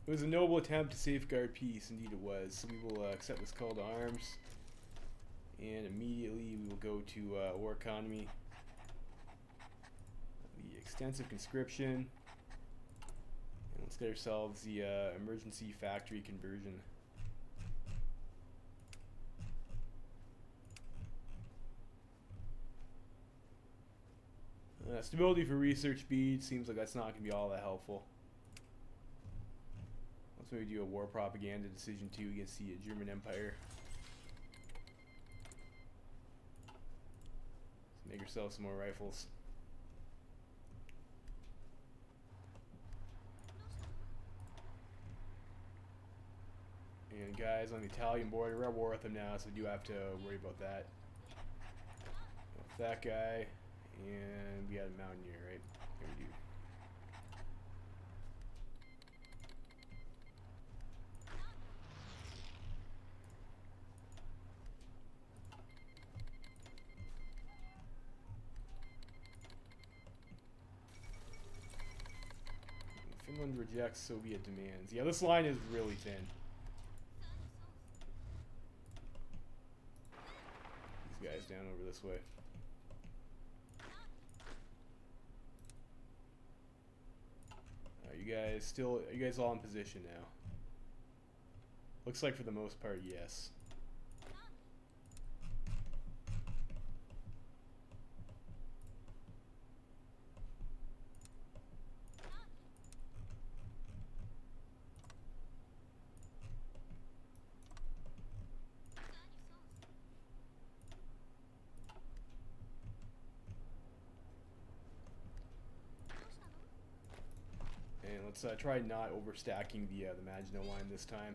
[SPEAKER 1] It was a noble attempt to safeguard peace, indeed it was. So we will accept this call to arms. And immediately we will go to war economy. The extensive conscription. And let's get ourselves the emergency factory conversion. Stability for research speed seems like that's not going to be all that helpful. Let's maybe do a war propaganda decision too against the German Empire. Let's make ourselves some more rifles. And guys on the Italian border, we're at war with them now, so we do have to worry about that. With that guy, and we got a Mountaineer, right? There we do. Finland rejects Soviet demands. Yeah, this line is really thin. These guys down over this way. Are you guys all in position now? Looks like for the most part, yes. And let's try not overstacking the Maginot Line this time.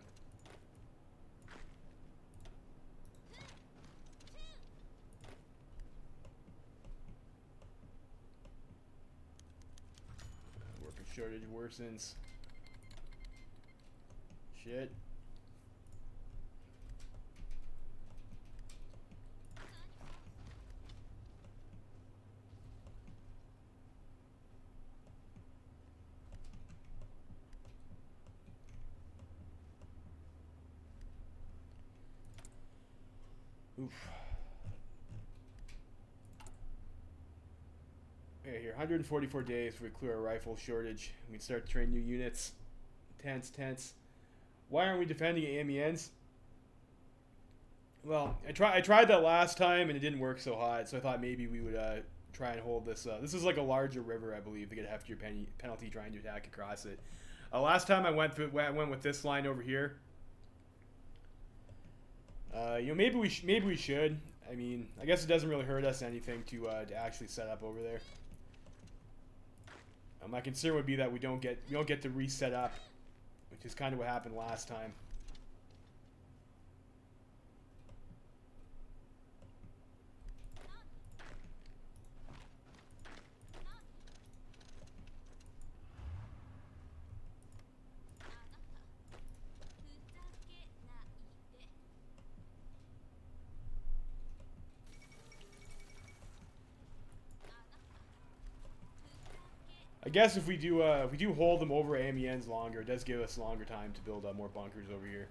[SPEAKER 1] Worker shortage worsens. Shit. Oof. Okay, here, 144 days for we clear our rifle shortage. We can start to train new units. Tense. Why aren't we defending Amiens? Well, I tried that last time and it didn't work so hot, so I thought maybe we would try and hold this. This is like a larger river, I believe. They get a heftier penalty trying to attack across it. Last time I went with this line over here. You know, maybe we should. I mean, I guess it doesn't really hurt us anything to actually set up over there. My concern would be that we don't get to reset up, which is kind of what happened last time. I guess if we do hold them over Amiens longer, it does give us longer time to build more bunkers over here.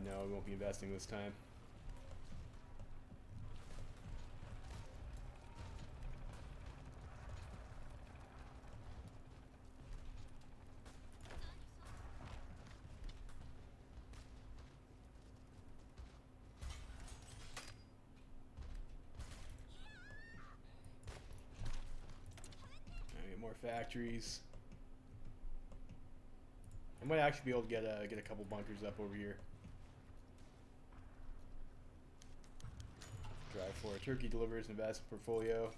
[SPEAKER 1] No, we won't be investing this time. More factories. I might actually be able to get a couple bunkers up over here. Drive for Turkey delivers investment portfolio.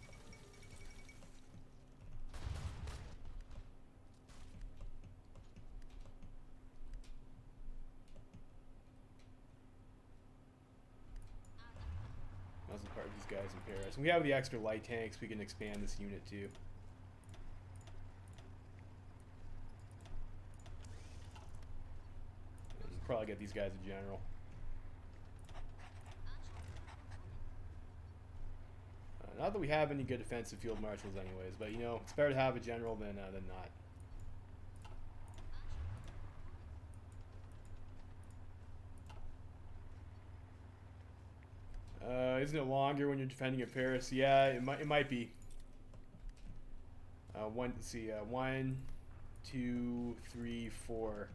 [SPEAKER 1] Muscle part of these guys in Paris. And we have the extra light tanks. We can expand this unit too. Probably get these guys a general. Not that we have any good defensive field marshals anyways, but you know, it's better to have a general than not. Isn't it longer when you're defending in Paris? Yeah, it might be. Let's see, 1, 2, 3, 4.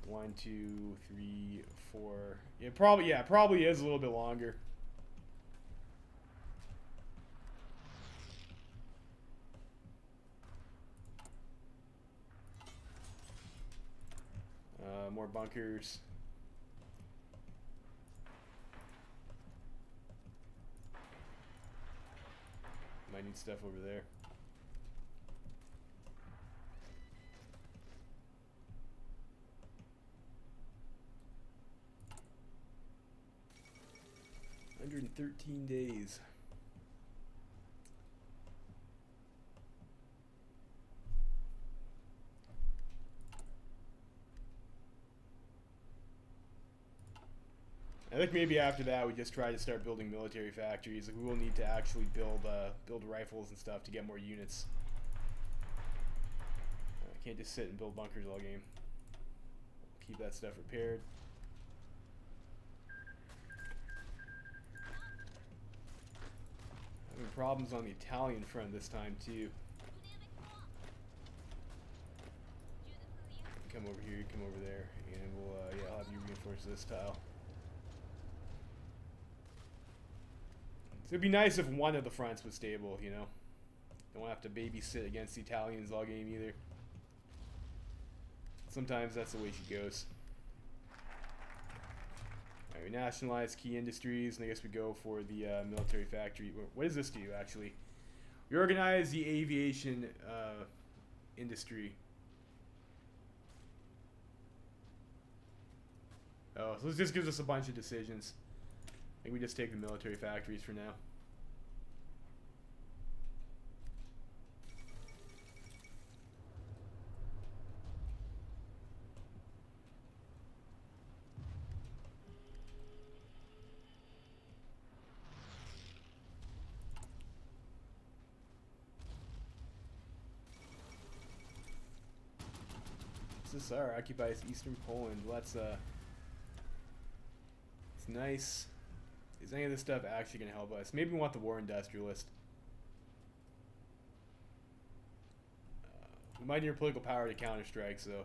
[SPEAKER 1] 1, 2, 3, 4. It probably is a little bit longer. More bunkers. Might need stuff over there. 13 days. I think maybe after that we just try to start building military factories. Like we will need to actually build rifles and stuff to get more units. I can't just sit and build bunkers all game. Keep that stuff repaired. Having problems on the Italian front this time too. Come over here, come over there, and we'll yeah, I'll have you reinforce this tile. So it'd be nice if one of the fronts was stable, you know. Don't have to babysit against the Italians all game either. Sometimes that's the way she goes. Alright, we nationalize key industries, and I guess we go for the military factory. What does this do, actually? We organize the aviation industry. Oh, so this just gives us a bunch of decisions. I think we just take the military factories for now. SSR occupies eastern Poland. Well, that's it's nice. Is any of this stuff actually going to help us? Maybe we want the war industrialist. We might need your political power to counter strikes, though.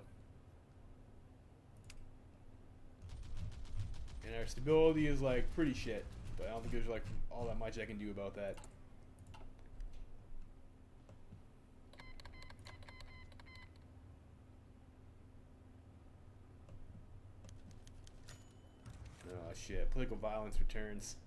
[SPEAKER 1] And our stability is like pretty shit, but I don't think there's like all that much I can do about that. Oh shit, political violence returns.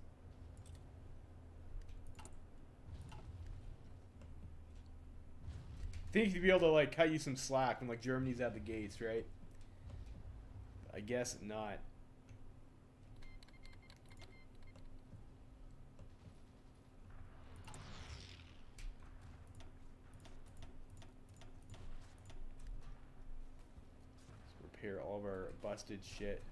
[SPEAKER 1] Think you'd be able to like cut you some slack when like Germany's at the gates, right? I guess not. Let's repair all of our busted shit.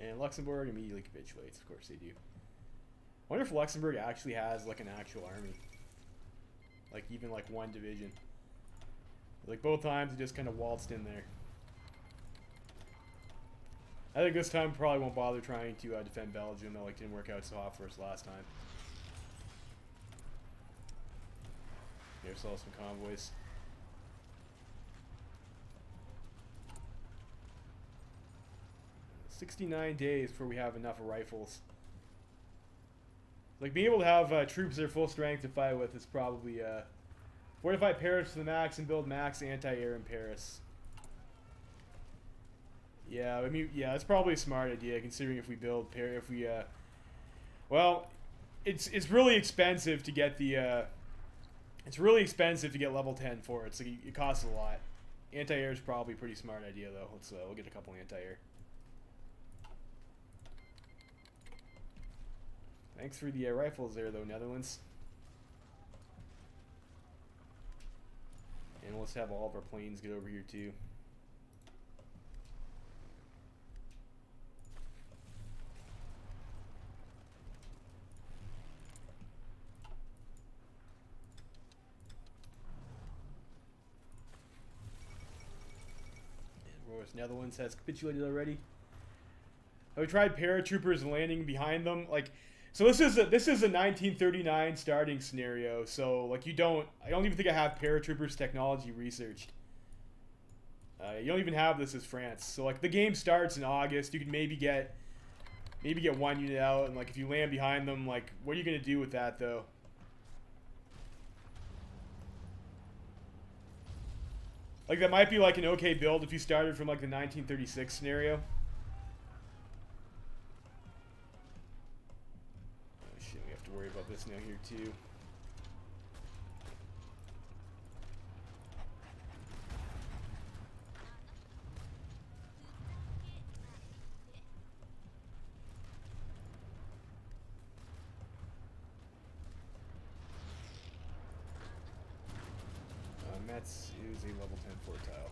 [SPEAKER 1] And Luxembourg immediately capitulates. Of course they do. I wonder if Luxembourg actually has like an actual army. Like even like one division. Like both times it just kind of waltzed in there. I think this time probably won't bother trying to defend Belgium. That like didn't work out so hot for us last time. Here, saw some convoys. 69 days before we have enough rifles. Like being able to have troops that are full strength to fight with is probably fortify Paris to the max and build max anti-air in Paris. Yeah, I mean, yeah, that's probably a smart idea considering if we build Paris, well, it's really expensive to get the it's really expensive to get level 10 for it. So it costs a lot. Anti-air is probably a pretty smart idea though. Let's we'll get a couple anti-air. Thanks for the rifles there, though, Netherlands. And let's have all of our planes get over here, too. And of course, Netherlands has capitulated already. We tried paratroopers landing behind them, like. So this is a 1939 starting scenario. So like I don't even think I have paratroopers technology researched. You don't even have this as France. So like the game starts in August. You can maybe get one unit out, and like if you land behind them, like what are you gonna do with that though? Like, that might be like an okay build if you started from like the 1936 scenario. Oh shit, we have to worry about this now here too. Metz is a level 10 fort tile.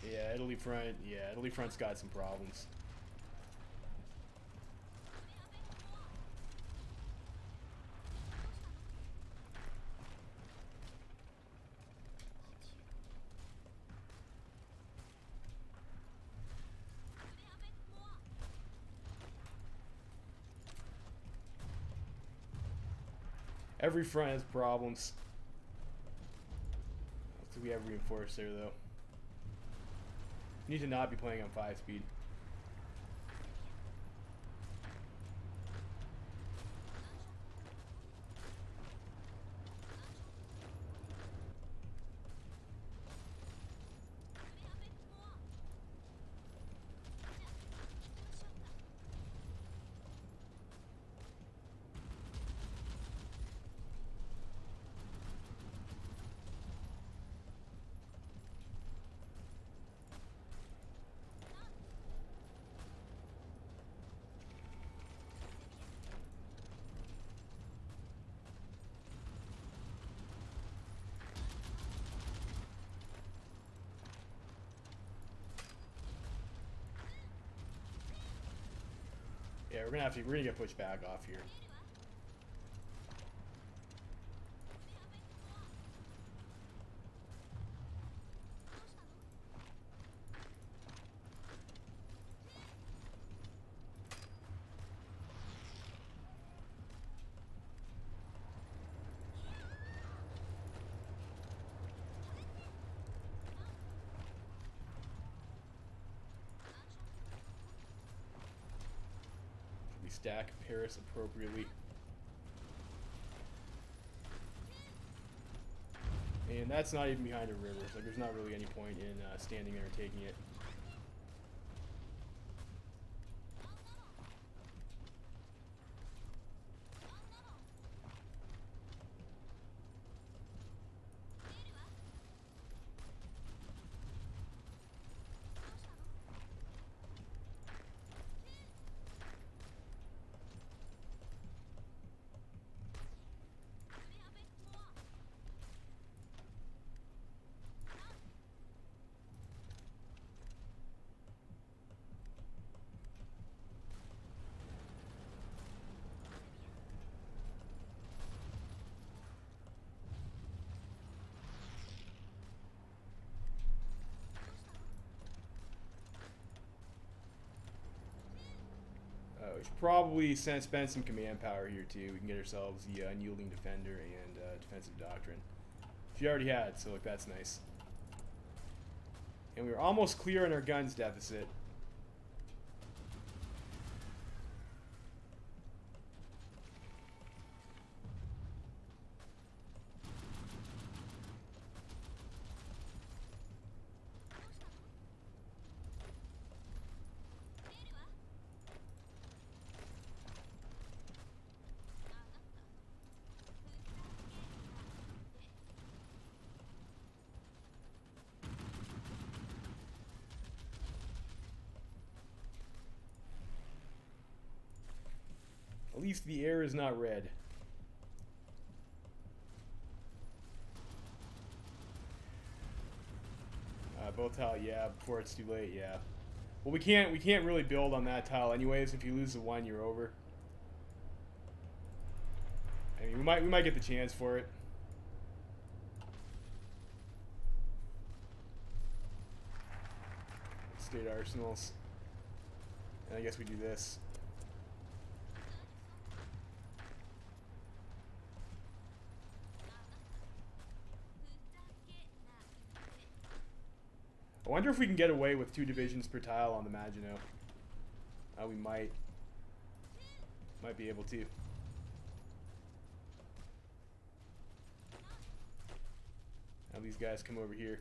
[SPEAKER 1] Yeah, Italy front. Yeah, Italy front's got some problems. Every front has problems. So we have reinforced there though. Need to not be playing on 5-speed. Yeah, we're gonna get pushed back off here. We stack Paris appropriately. And that's not even behind a river, so there's not really any point in standing there and taking it. We should probably spend some command power here too. We can get ourselves the unyielding defender and defensive doctrine. If you already had, so like that's nice. And we were almost clear on our guns deficit. At least the air is not red. Both tile, yeah. Before it's too late, yeah. Well, we can't really build on that tile anyways. If you lose the one, you're over. I mean, we might get the chance for it. State arsenals. And I guess we do this. I wonder if we can get away with 2 divisions per tile on the Maginot. We might. Might be able to. Now these guys come over here.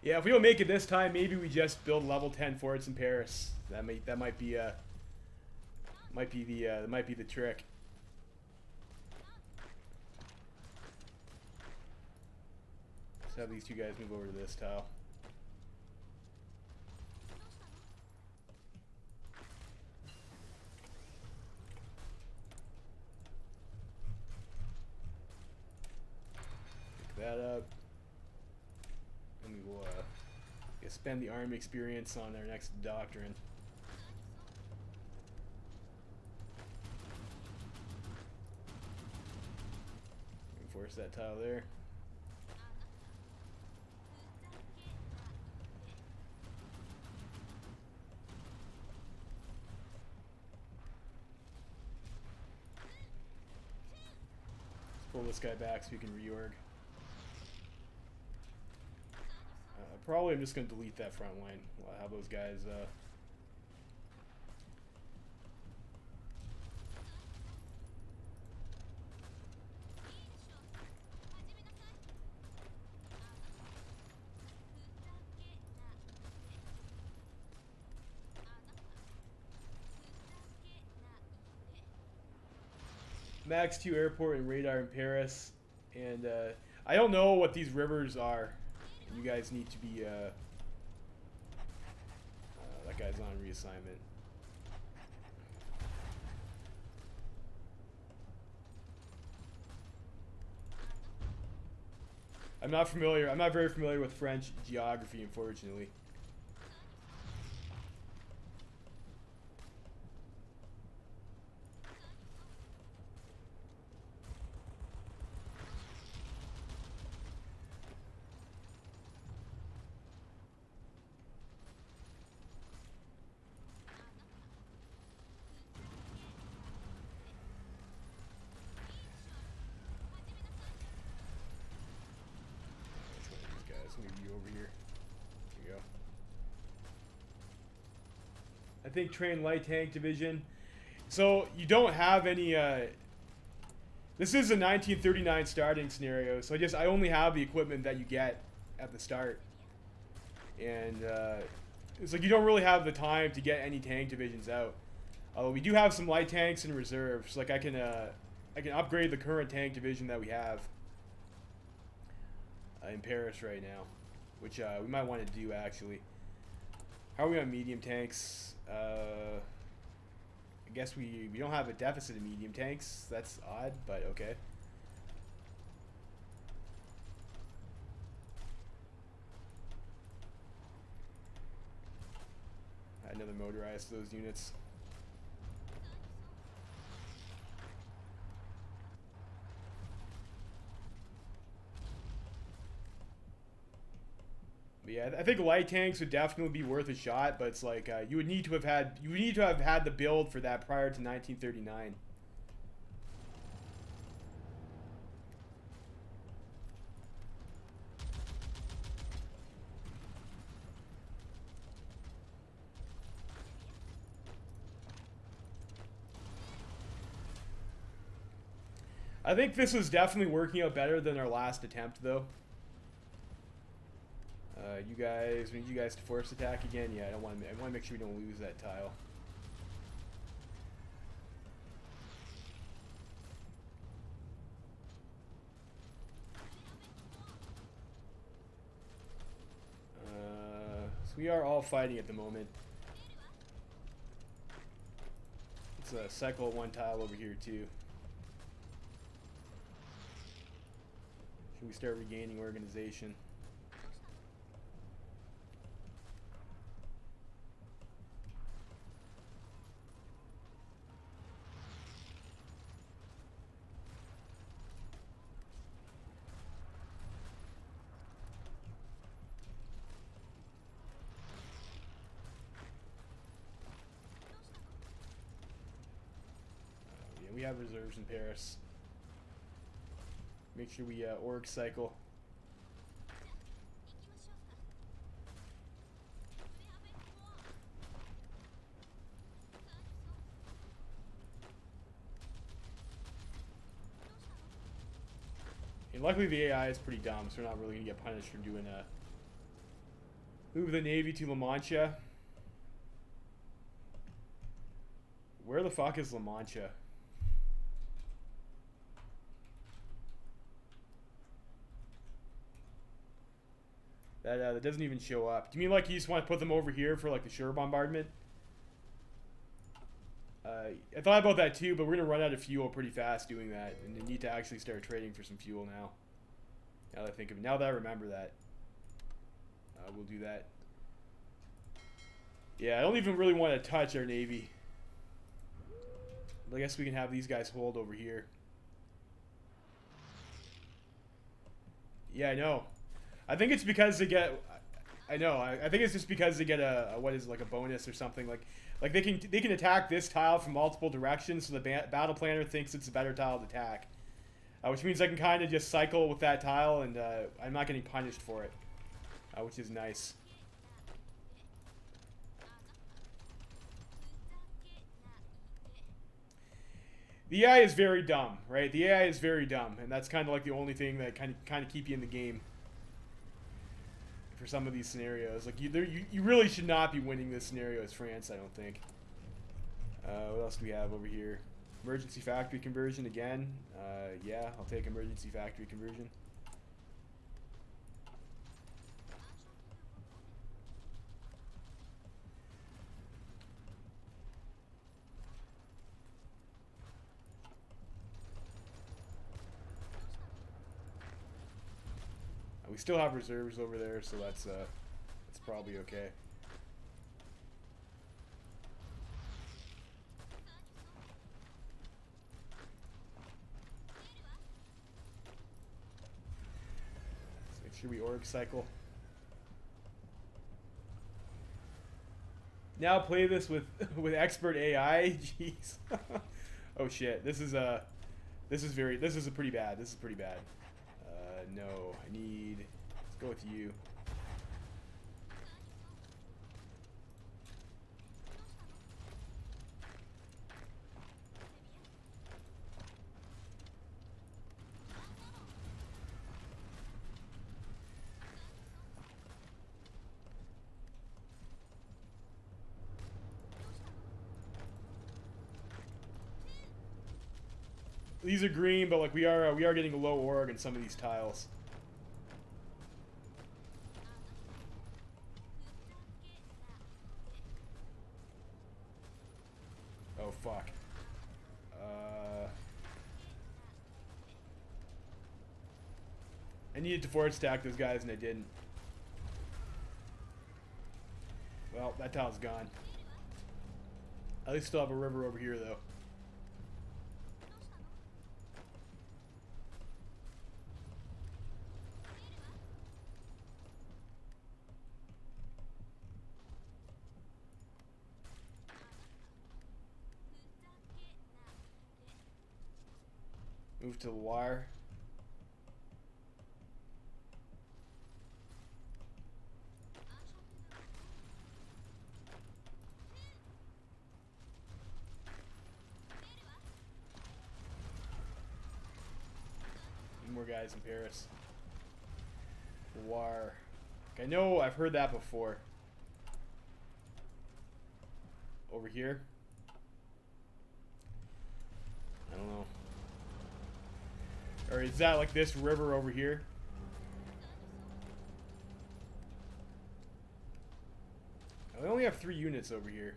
[SPEAKER 1] Yeah, if we don't make it this time, maybe we just build level 10 forts in Paris. That might be the trick. Let's have these 2 guys move over to this tile. Pick that up. And we will spend the army experience on our next doctrine. Enforce that tile there. Let's pull this guy back so we can reorg. Probably I'm just going to delete that front line. I'll have those guys Max 2 airport and radar in Paris. And I don't know what these rivers are. You guys need to be, that guy's on reassignment. I'm not very familiar with French geography, unfortunately. I think train light tank division. So you don't have any. This is a 1939 starting scenario, so I only have the equipment that you get at the start, and it's like you don't really have the time to get any tank divisions out. We do have some light tanks in reserve, so like I can upgrade the current tank division that we have in Paris right now, which we might want to do actually. How are we on medium tanks? I guess we don't have a deficit of medium tanks. That's odd, but okay. Add another motorized to those units. But yeah, I think light tanks would definitely be worth a shot, but it's like you would need to have had the build for that prior to 1939. I think this is definitely working out better than our last attempt, though. We need you guys to force attack again. Yeah, I want to make sure we don't lose that tile. So we are all fighting at the moment. Let's cycle one tile over here too. Should we start regaining organization? Yeah, we have reserves in Paris. Make sure we org cycle. And luckily the AI is pretty dumb, so we're not really going to get punished for doing a move the Navy to La Mancha. Where the fuck is La Mancha? That doesn't even show up. Do you mean like you just want to put them over here for like the shore bombardment? I thought about that too, but we're gonna run out of fuel pretty fast doing that, and we need to actually start trading for some fuel now. Now that I think of it, now that I remember that, we'll do that. Yeah, I don't even really want to touch our navy. But I guess we can have these guys hold over here. Yeah, I know. I think it's because they get. I know. I think it's just because they get a what is it, like a bonus or something. Like they can attack this tile from multiple directions, so the battle planner thinks it's a better tile to attack, which means I can kind of just cycle with that tile, and I'm not getting punished for it, which is nice. The AI is very dumb, right? The AI is very dumb, and that's kind of like the only thing that kind of keep you in the game for some of these scenarios. Like you really should not be winning this scenario as France, I don't think. What else do we have over here? Emergency factory conversion again. Yeah, I'll take emergency factory conversion. We still have reserves over there, so that's probably okay. Let's make sure we org cycle. Now play this with expert AI. Jeez. Oh shit. This is pretty bad. This is pretty bad. No, I need. Let's go with you. These are green, but like we are getting a low org in some of these tiles. Oh fuck. I needed to forward stack those guys and I didn't. Well, that tile's gone. At least still have a river over here though. Move to the wire. More guys in Paris. Wire. I know I've heard that before. Over here. I don't know. Or is that like this river over here? We only have 3 units over here.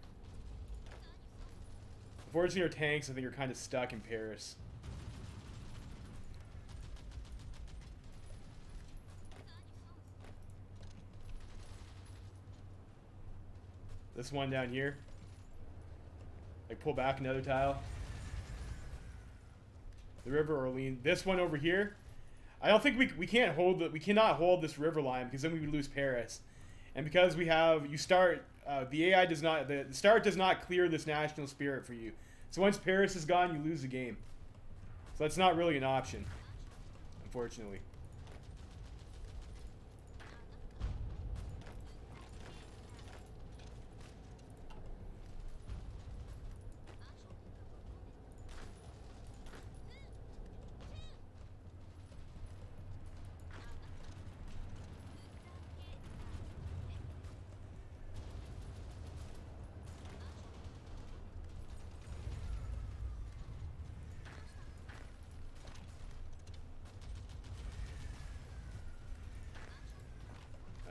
[SPEAKER 1] Unfortunately, our tanks, I think, are kind of stuck in Paris. This one down here. Like, pull back another tile. The River Orleans. This one over here. I don't think we can't hold we cannot hold this river line because then we would lose Paris. And because we have, you start, the AI does not, the start does not clear this national spirit for you. So once Paris is gone, you lose the game. So that's not really an option, unfortunately.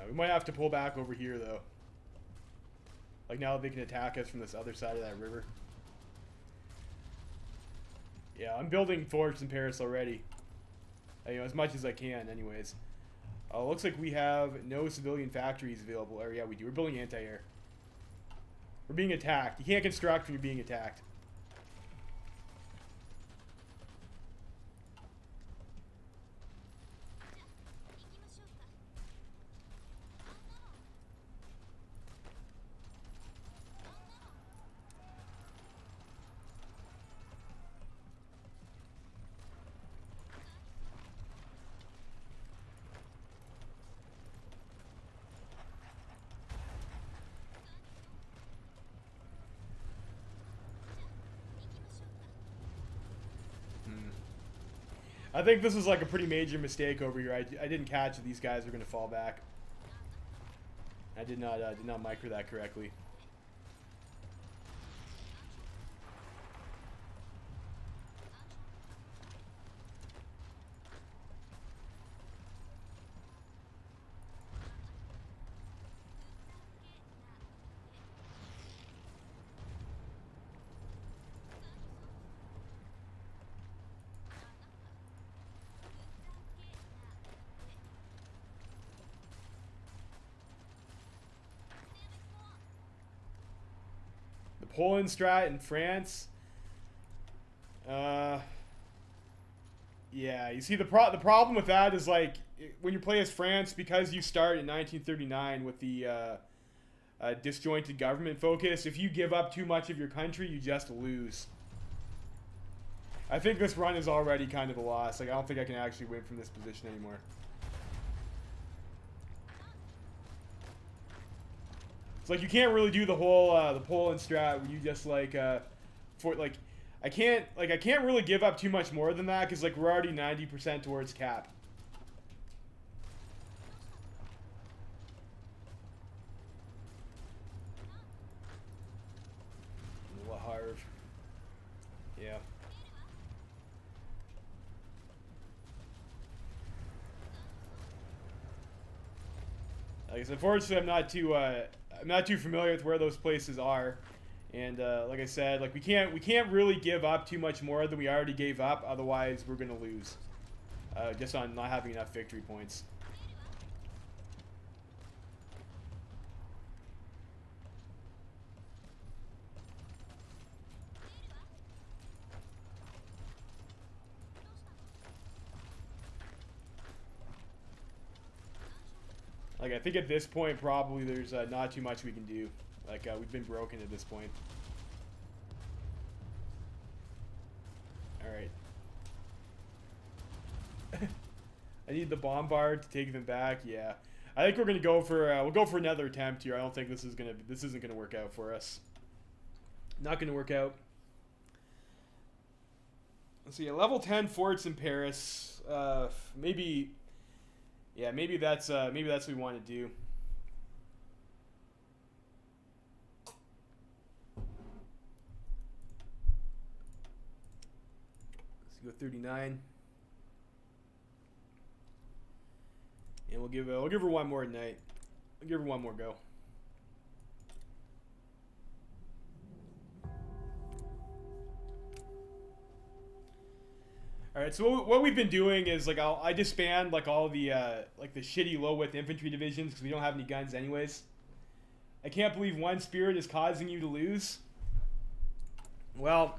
[SPEAKER 1] We might have to pull back over here, though. Like, now they can attack us from this other side of that river. Yeah, I'm building forts in Paris already. You know, as much as I can, anyways. Looks like we have no civilian factories available. Or, yeah, we do. We're building anti-air. We're being attacked. You can't construct when you're being attacked. I think this is like a pretty major mistake over here. I didn't catch that these guys are going to fall back. I did not micro that correctly. Poland strat in France. Yeah, you see the problem with that is like when you play as France, because you start in 1939 with the disjointed government focus. If you give up too much of your country, you just lose. I think this run is already kind of a loss. Like, I don't think I can actually win from this position anymore. Like, you can't really do the whole the Poland strat where you just like for like I can't really give up too much more than that because like we're already 90% towards cap. Le Havre. Yeah. Like I said, unfortunately, I'm not too familiar with where those places are, and like I said, like we can't really give up too much more than we already gave up. Otherwise, we're gonna lose, just on not having enough victory points. Like, I think at this point, probably there's not too much we can do. Like, we've been broken at this point. Alright. I need the bombard to take them back. Yeah. I think we're going to go for, we'll go for another attempt here. I don't think this isn't going to work out for us. Not going to work out. Let's see, level 10 forts in Paris. Maybe... Yeah, maybe that's what we want to do. Let's go 39, and we'll give her one more night. We'll give her one more go. All right, so what we've been doing is like I disband like all the like the shitty low width infantry divisions because we don't have any guns anyways. I can't believe one spirit is causing you to lose. Well,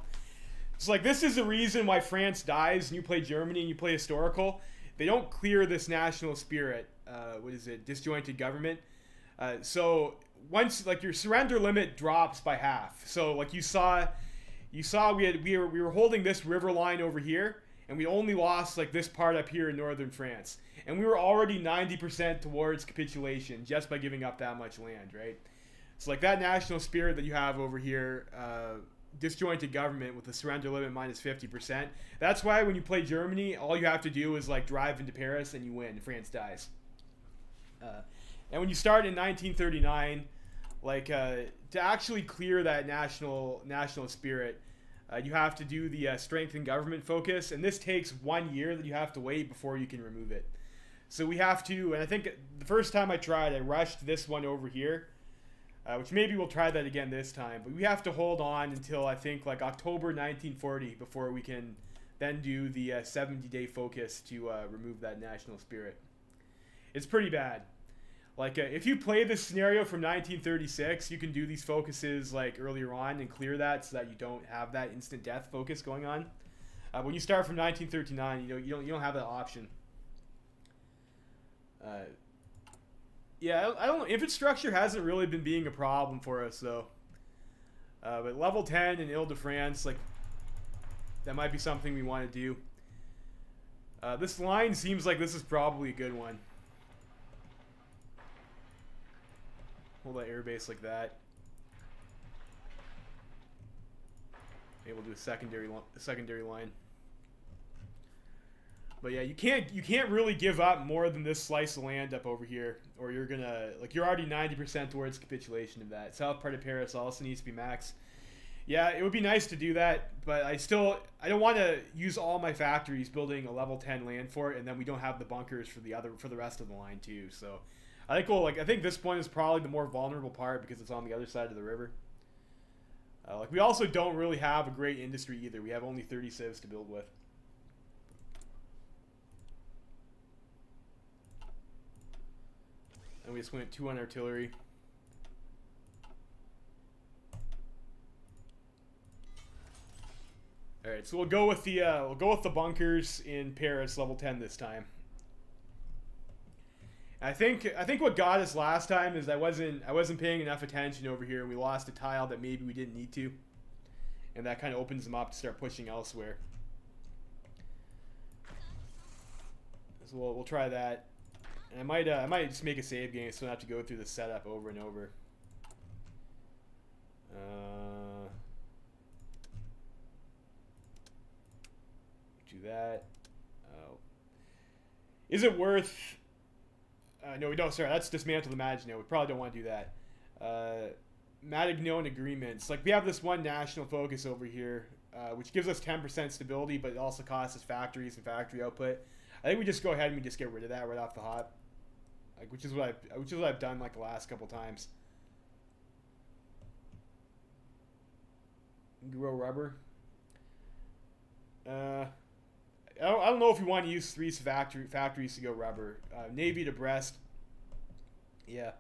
[SPEAKER 1] it's like this is the reason why France dies and you play Germany and you play historical. They don't clear this national spirit. What is it? Disjointed government. So once like your surrender limit drops by half. So like you saw we were holding this river line over here, and we only lost like this part up here in northern France, and we were already 90% towards capitulation just by giving up that much land, right? So like that national spirit that you have over here, disjointed government with a surrender limit minus 50%. That's why when you play Germany, all you have to do is like drive into Paris and you win. France dies. And when you start in 1939, like to actually clear that national spirit, you have to do the strength in government focus, and this takes 1 year that you have to wait before you can remove it. So we have to, and I think the first time I tried, I rushed this one over here, which maybe we'll try that again this time, but we have to hold on until I think like October 1940 before we can then do the 70-day focus to remove that national spirit. It's pretty bad. Like, if you play this scenario from 1936, you can do these focuses, like, earlier on and clear that so that you don't have that instant death focus going on. When you start from 1939, you don't have that option. Yeah, I don't know. Infrastructure hasn't really been being a problem for us, though. But level 10 in Ile-de-France, like, that might be something we want to do. This line seems like this is probably a good one. Hold that airbase like that. Maybe we'll do a secondary line. But yeah, you can't really give up more than this slice of land up over here, or you're gonna you're already 90% towards capitulation of that. South part of Paris also needs to be max. Yeah, it would be nice to do that, but I don't want to use all my factories building a level 10 land fort, and then we don't have the bunkers for the rest of the line too. So I think this point is probably the more vulnerable part because it's on the other side of the river. We also don't really have a great industry either. We have only 30 civs to build with. And we just went 2 on artillery. All right, so we'll go with the bunkers in Paris level 10 this time. I think what got us last time is I wasn't paying enough attention over here, and we lost a tile that maybe we didn't need to, and that kind of opens them up to start pushing elsewhere. So we'll try that, and I might just make a save game so I don't have to go through the setup over and over. Do that. Is it worth? No, we don't. Sorry, that's dismantle the Maginot. We probably don't want to do that. Matignon agreements. Like, we have this one national focus over here, which gives us 10% stability, but it also costs us factories and factory output. I think we just go ahead and we just get rid of that right off the hop. Like, which is what I've done like the last couple times. Grow rubber. I don't know if we want to use 3 factories to go rubber. Navy to Brest. Yeah.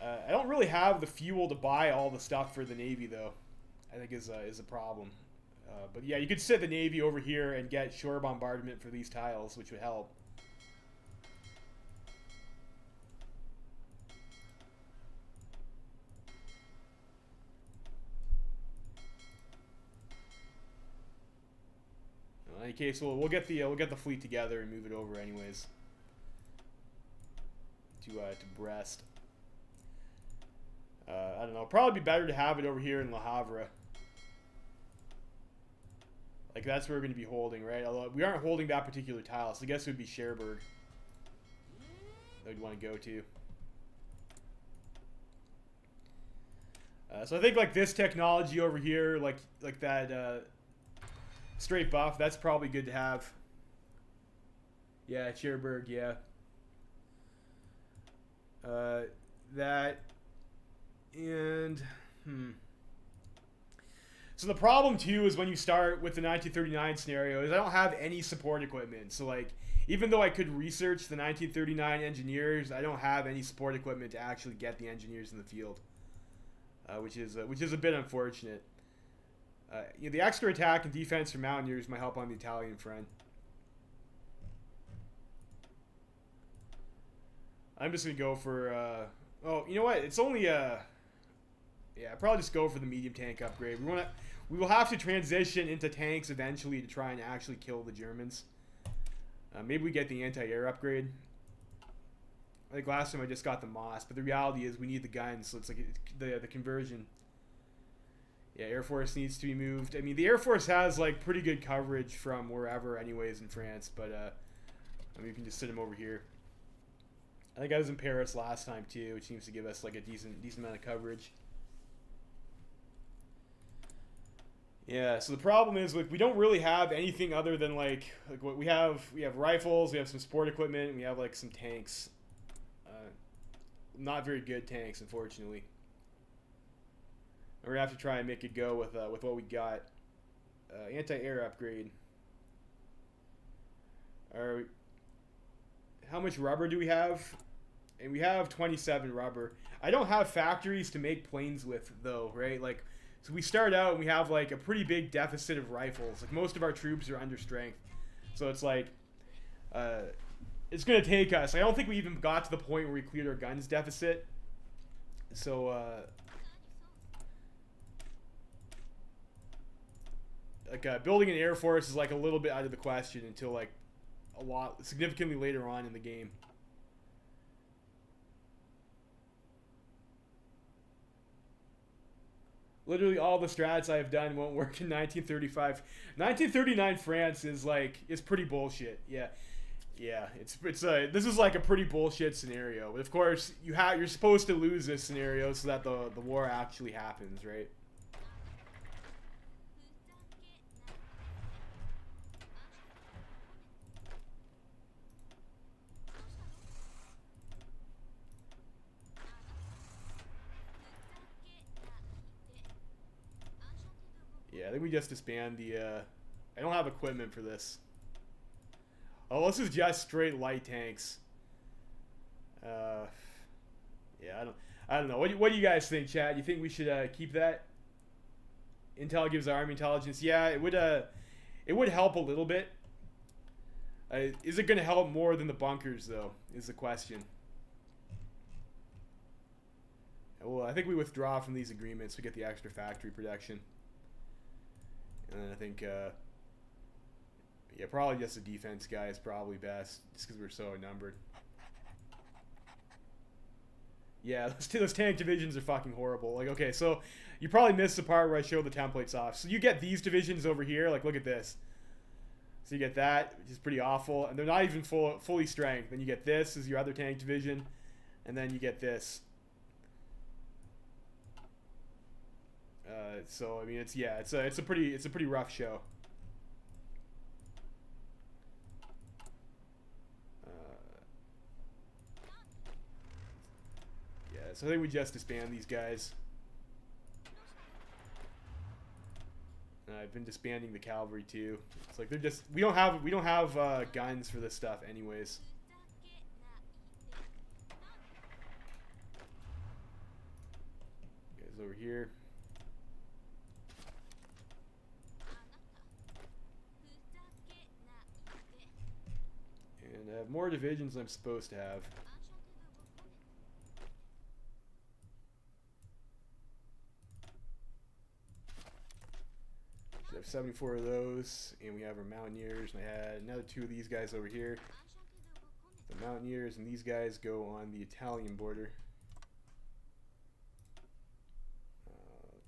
[SPEAKER 1] I don't really have the fuel to buy all the stuff for the Navy, though. I think is a problem. But yeah, you could set the Navy over here and get shore bombardment for these tiles, which would help. In any case, we'll get the fleet together and move it over anyways to Brest. I don't know. Probably be better to have it over here in Le Havre. Like, that's where we're going to be holding, right? Although we aren't holding that particular tile, so I guess it would be Cherbourg that we'd want to go to. So I think like this technology over here, like that straight buff, that's probably good to have. Yeah, Cherbourg, yeah. That and So the problem too is when you start with the 1939 scenario is I don't have any support equipment. So like even though I could research the 1939 engineers, I don't have any support equipment to actually get the engineers in the field, which is a bit unfortunate. The extra attack and defense from Mountaineers might help on the Italian front. I'm just gonna go for. Oh, you know what? It's only yeah. I'll probably just go for the medium tank upgrade. We will have to transition into tanks eventually to try and actually kill the Germans. Maybe we get the anti-air upgrade. I think last time I just got the Moss, but the reality is we need the guns, so it's like the conversion. Yeah, Air Force needs to be moved. I mean, the Air Force has like pretty good coverage from wherever, anyways, in France. But I mean, you can just sit them over here. I think I was in Paris last time too, which seems to give us like a decent amount of coverage. Yeah, so the problem is like we don't really have anything other than like what we have rifles, we have some sport equipment, and we have like some tanks. Not very good tanks, unfortunately. We're gonna have to try and make it go with what we got. Anti-air upgrade. How much rubber do we have? And we have 27 rubber. I don't have factories to make planes with though, right? Like, so we start out and we have like a pretty big deficit of rifles. Like most of our troops are under strength, so it's like it's gonna take us. I don't think we even got to the point where we cleared our guns deficit. So building an air force is like a little bit out of the question until like significantly later on in the game. Literally all the strats I've done won't work in 1935. 1939 France is pretty bullshit. Yeah. This is like a pretty bullshit scenario. But of course, you're supposed to lose this scenario so that the war actually happens, right? Yeah, I think we just disband the, I don't have equipment for this. Oh, this is just straight light tanks. Yeah, I don't know. What do you guys think, chat? You think we should keep that? Intel gives army intelligence. Yeah, it would help a little bit. Is it going to help more than the bunkers, though, is the question. Well, I think we withdraw from these agreements. We get the extra factory production. And then I think, yeah, probably just a defense guy is probably best, just because we're so outnumbered. Yeah, those tank divisions are fucking horrible. Like, okay, so you probably missed the part where I showed the templates off. So you get these divisions over here. Like, look at this. So you get that, which is pretty awful. And they're not even fully strength. Then you get this as your other tank division. And then you get this. So I mean, it's a pretty rough show. Yeah, so I think we just disband these guys. I've been disbanding the cavalry too. It's like we don't have guns for this stuff anyways. Guys over here. And I have more divisions than I'm supposed to have. So I have 74 of those, and we have our Mountaineers, and I had another 2 of these guys over here. The Mountaineers and these guys go on the Italian border.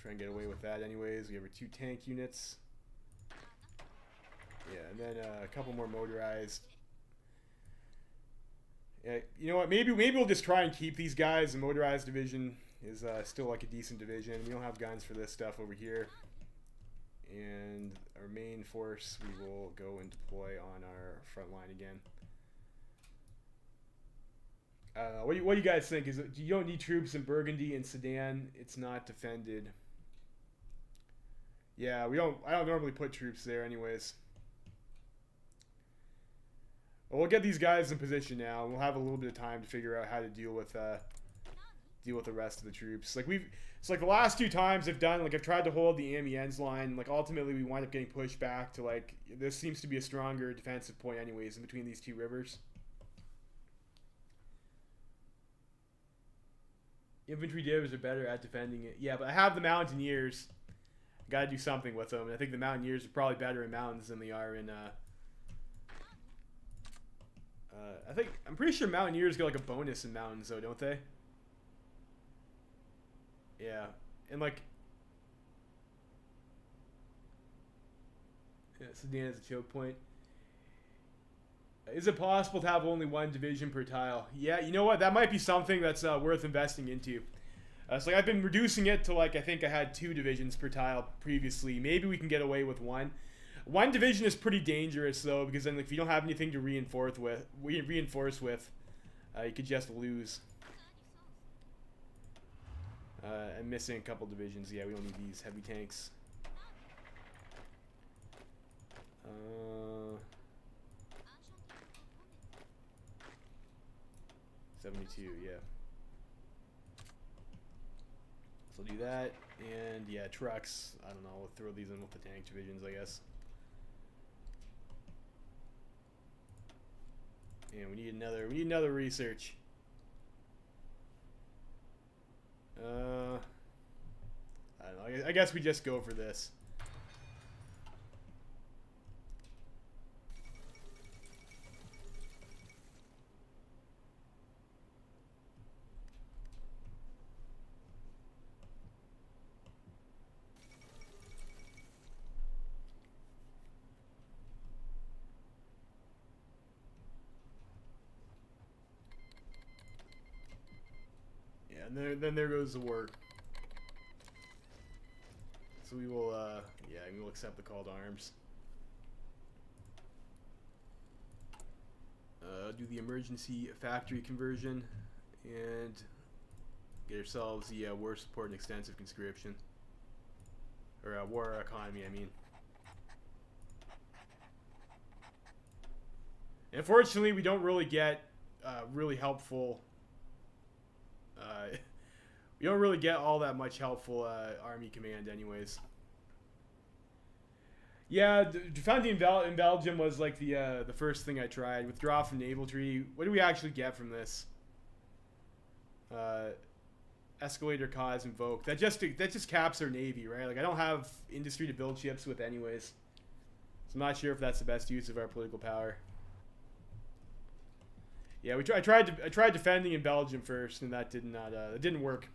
[SPEAKER 1] Try and get away with that anyways. We have our 2 tank units. Yeah, and then a couple more motorized. Yeah, you know what? Maybe we'll just try and keep these guys. The motorized division is still like a decent division. We don't have guns for this stuff over here. And our main force, we will go and deploy on our front line again. What do you guys think? You don't need troops in Burgundy and Sedan. It's not defended. Yeah, I don't normally put troops there anyways. Well, we'll get these guys in position now, and we'll have a little bit of time to figure out how to deal with the rest of the troops. Like it's like the last two times I've done, like I've tried to hold the Amiens line. Like ultimately we wind up getting pushed back to like this seems to be a stronger defensive point anyways in between these two rivers. Infantry divs are better at defending it. Yeah, but I have the Mountaineers. Got to do something with them. And I think the Mountaineers are probably better in mountains than they are in. I'm pretty sure Mountaineers get like a bonus in mountains though, don't they? Yeah, and like, yeah, Sedan is a choke point. Is it possible to have only one division per tile? Yeah, you know what? That might be something that's worth investing into. So like I've been reducing it to like I think I had 2 divisions per tile previously. Maybe we can get away with 1. One division is pretty dangerous though because then like, if you don't have anything to reinforce with, you could just lose. I'm missing a couple divisions. Yeah, we don't need these heavy tanks. 72, yeah. So do that, and yeah, trucks. I don't know. We'll throw these in with the tank divisions, I guess. And we need another research. I don't know. I guess we just go for this. Yeah, and then there goes the work. So we will, yeah, we will accept the call to arms. Do the emergency factory conversion and get ourselves the war support and extensive conscription. Or war economy, I mean. Unfortunately, we don't really get really helpful. We don't really get all that much helpful army command, anyways. Yeah, defending in Belgium was like the first thing I tried. Withdraw from naval treaty. What do we actually get from this? Escalator cause invoked. That just caps our navy, right? Like I don't have industry to build ships with, anyways. So I'm not sure if that's the best use of our political power. Yeah, I tried defending in Belgium first, and that didn't work.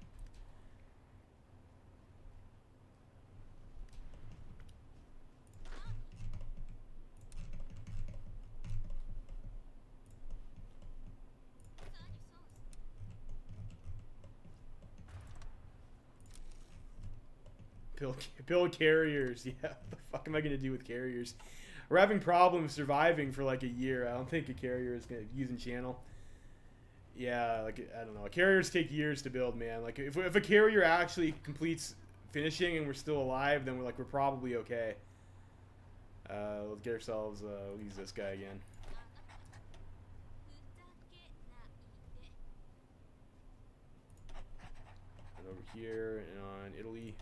[SPEAKER 1] Build carriers. Yeah, what the fuck am I gonna do with carriers? We're having problems surviving for like a year. I don't think a carrier is gonna use in channel. Yeah, like I don't know. Carriers take years to build, man. Like if a carrier actually completes finishing and we're still alive, then we're probably okay. Let's get ourselves use this guy again. And over here and on Italy.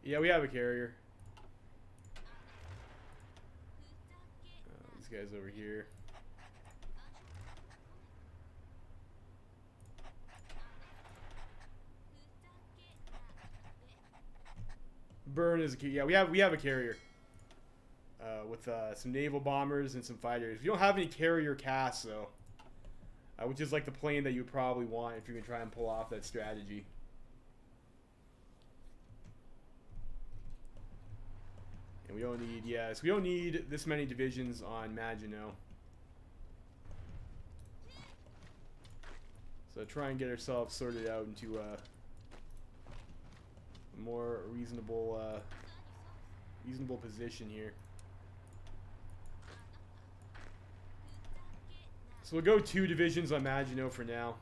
[SPEAKER 1] Yeah, we have a carrier. These guys over here. Burn is a yeah. We have a carrier with some naval bombers and some fighters. We don't have any carrier casts though, which is like the plane that you would probably want if you're gonna try and pull off that strategy. And we don't need, yes, we don't need this many divisions on Maginot. So try and get ourselves sorted out into a more reasonable position here. So we'll go 2 divisions on Maginot for now.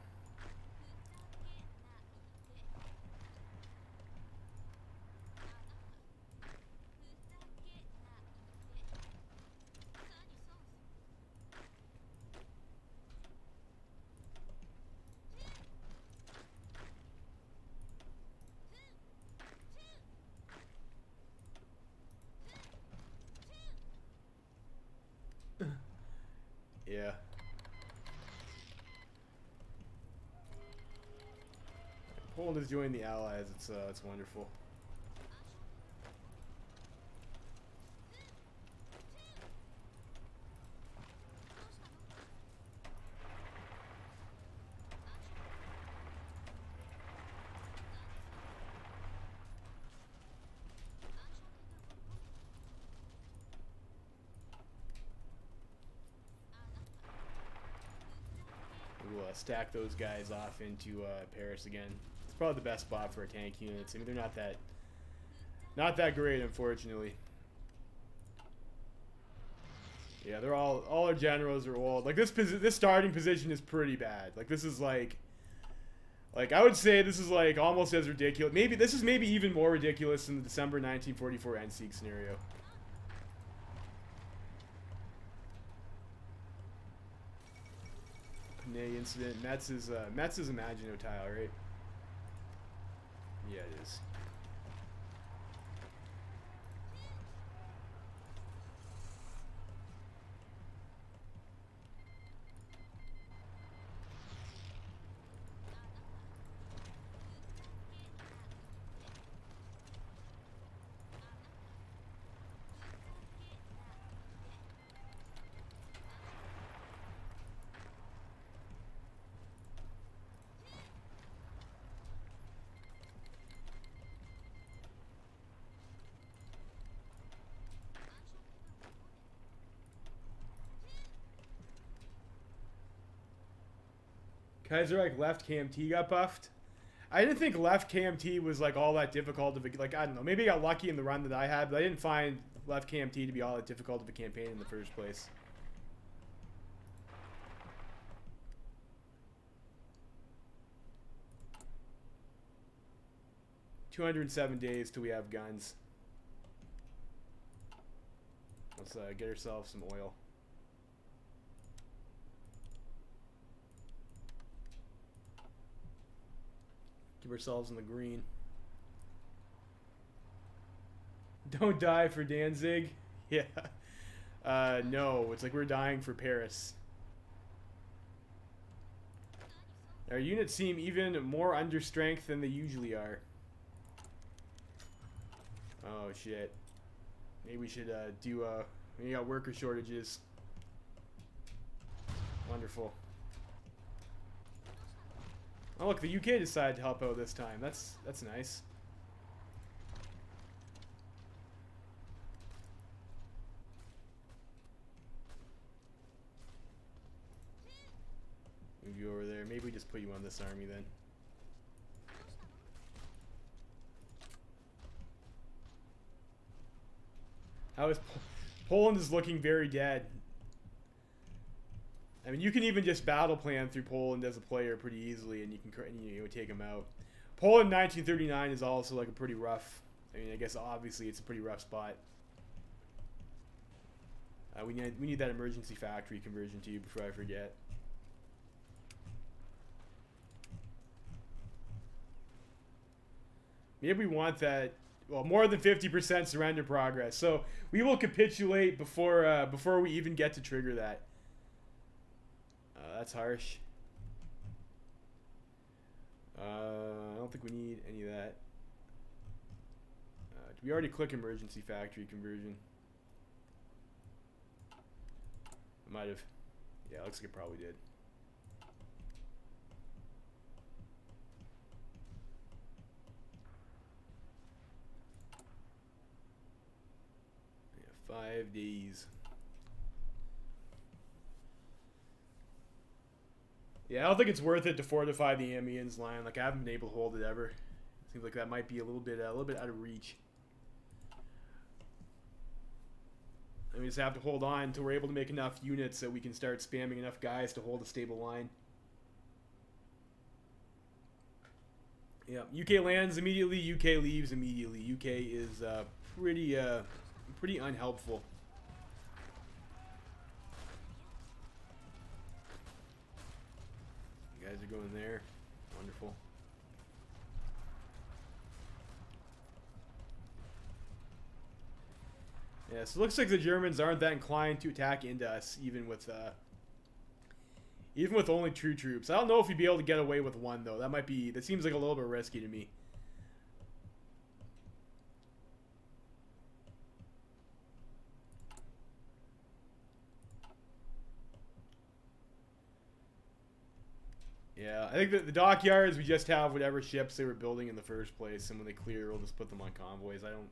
[SPEAKER 1] Yeah. Poland has joined the Allies. It's wonderful. We'll stack those guys off into Paris again. It's probably the best spot for our tank units. I mean, they're not that great, unfortunately. Yeah, they're all our generals are old. Like this starting position is pretty bad. Like this is like I would say this is like almost as ridiculous. Maybe this is maybe even more ridiculous than the December 1944 NSEEK scenario. Panay incident. Metz is a Maginot Tile, right? Yeah, it is. Kaiserreich left KMT got buffed. I didn't think left KMT was like all that difficult of a, like, I don't know, maybe I got lucky in the run that I had, but I didn't find left KMT to be all that difficult of a campaign in the first place. $207 days till we have guns. Let's get ourselves some oil. Keep ourselves in the green. Don't die for Danzig. Yeah. No, it's like we're dying for Paris. Our units seem even more under strength than they usually are. Oh shit. Maybe we should we got worker shortages. Wonderful. Oh look, the UK decided to help out this time. That's nice. Move you over there. Maybe we just put you on this army then. How is Poland is looking very dead. I mean, you can even just battle plan through Poland as a player pretty easily, and you can take them out. Poland 1939 is also like a pretty rough. I mean, I guess obviously it's a pretty rough spot. We need that emergency factory conversion to you before I forget. Maybe we want that. Well, more than 50% surrender progress. So we will capitulate before we even get to trigger that. That's harsh. I don't think we need any of that. Did we already click emergency factory conversion? I might have. Yeah, looks like it probably did. Yeah, 5 days. Yeah, I don't think it's worth it to fortify the Amiens line. Like, I haven't been able to hold it ever. Seems like that might be a little bit out of reach. And we just have to hold on until we're able to make enough units so we can start spamming enough guys to hold a stable line. Yeah, UK lands immediately, UK leaves immediately. UK is pretty unhelpful. You guys are going there. Wonderful. Yeah, so it looks like the Germans aren't that inclined to attack into us, even with only 2 troops. I don't know if you'd be able to get away with 1 though. That seems like a little bit risky to me. Yeah, I think that the dockyards, we just have whatever ships they were building in the first place, and when they clear, we'll just put them on convoys. I don't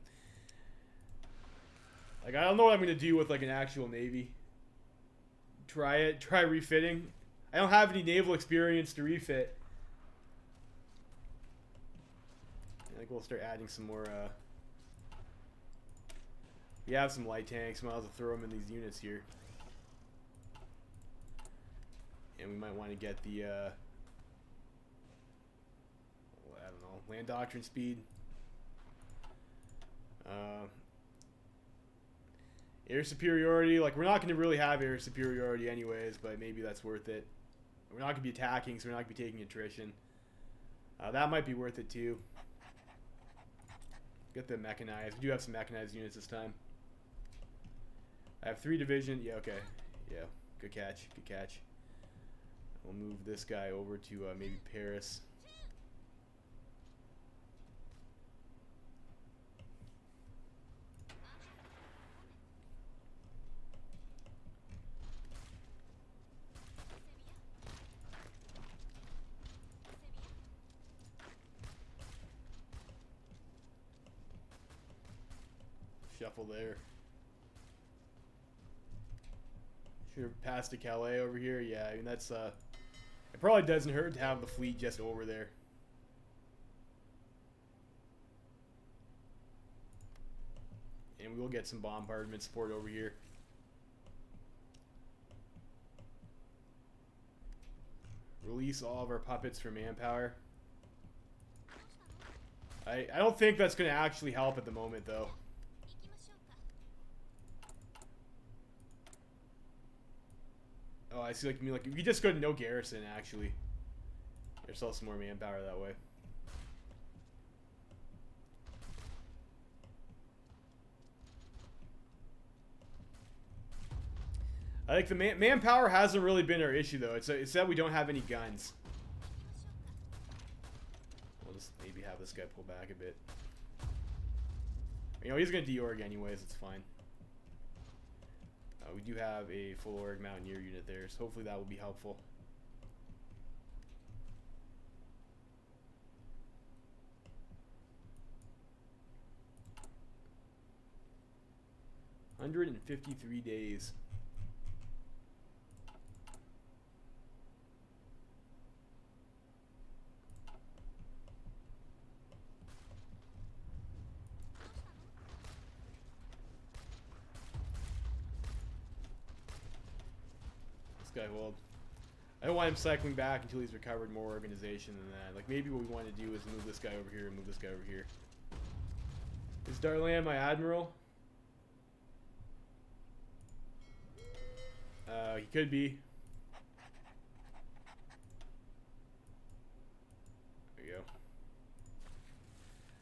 [SPEAKER 1] know what I'm gonna do with like an actual navy. Try refitting. I don't have any naval experience to refit. I think we'll start adding some more. We have some light tanks. Might as well throw them in these units here. And we might want to get the, I don't know, land doctrine speed. Air superiority. Like, we're not going to really have air superiority anyways, but maybe that's worth it. We're not going to be attacking, so we're not going to be taking attrition. That might be worth it too. Get the mechanized. We do have some mechanized units this time. I have 3 division. Yeah, okay. Yeah, good catch. Good catch. We'll move this guy over to maybe Paris. Shuffle there. Should have passed to Calais over here. Yeah, I mean that's it probably doesn't hurt to have the fleet just over there. And we will get some bombardment support over here. Release all of our puppets for manpower. I don't think that's going to actually help at the moment though. Oh, I see. Like, you mean like if you just go to no garrison, actually, there's still some more manpower that way. I think the manpower hasn't really been our issue though. It's that we don't have any guns. We'll just maybe have this guy pull back a bit. You know, he's gonna deorg anyways. It's fine. We do have a full org mountaineer unit there, so hopefully that will be helpful. $153 days. Guy hold. I don't want him cycling back until he's recovered more organization than that. Like, maybe what we want to do is move this guy over here and move this guy over here. Is Darlan my admiral? He could be. There you go.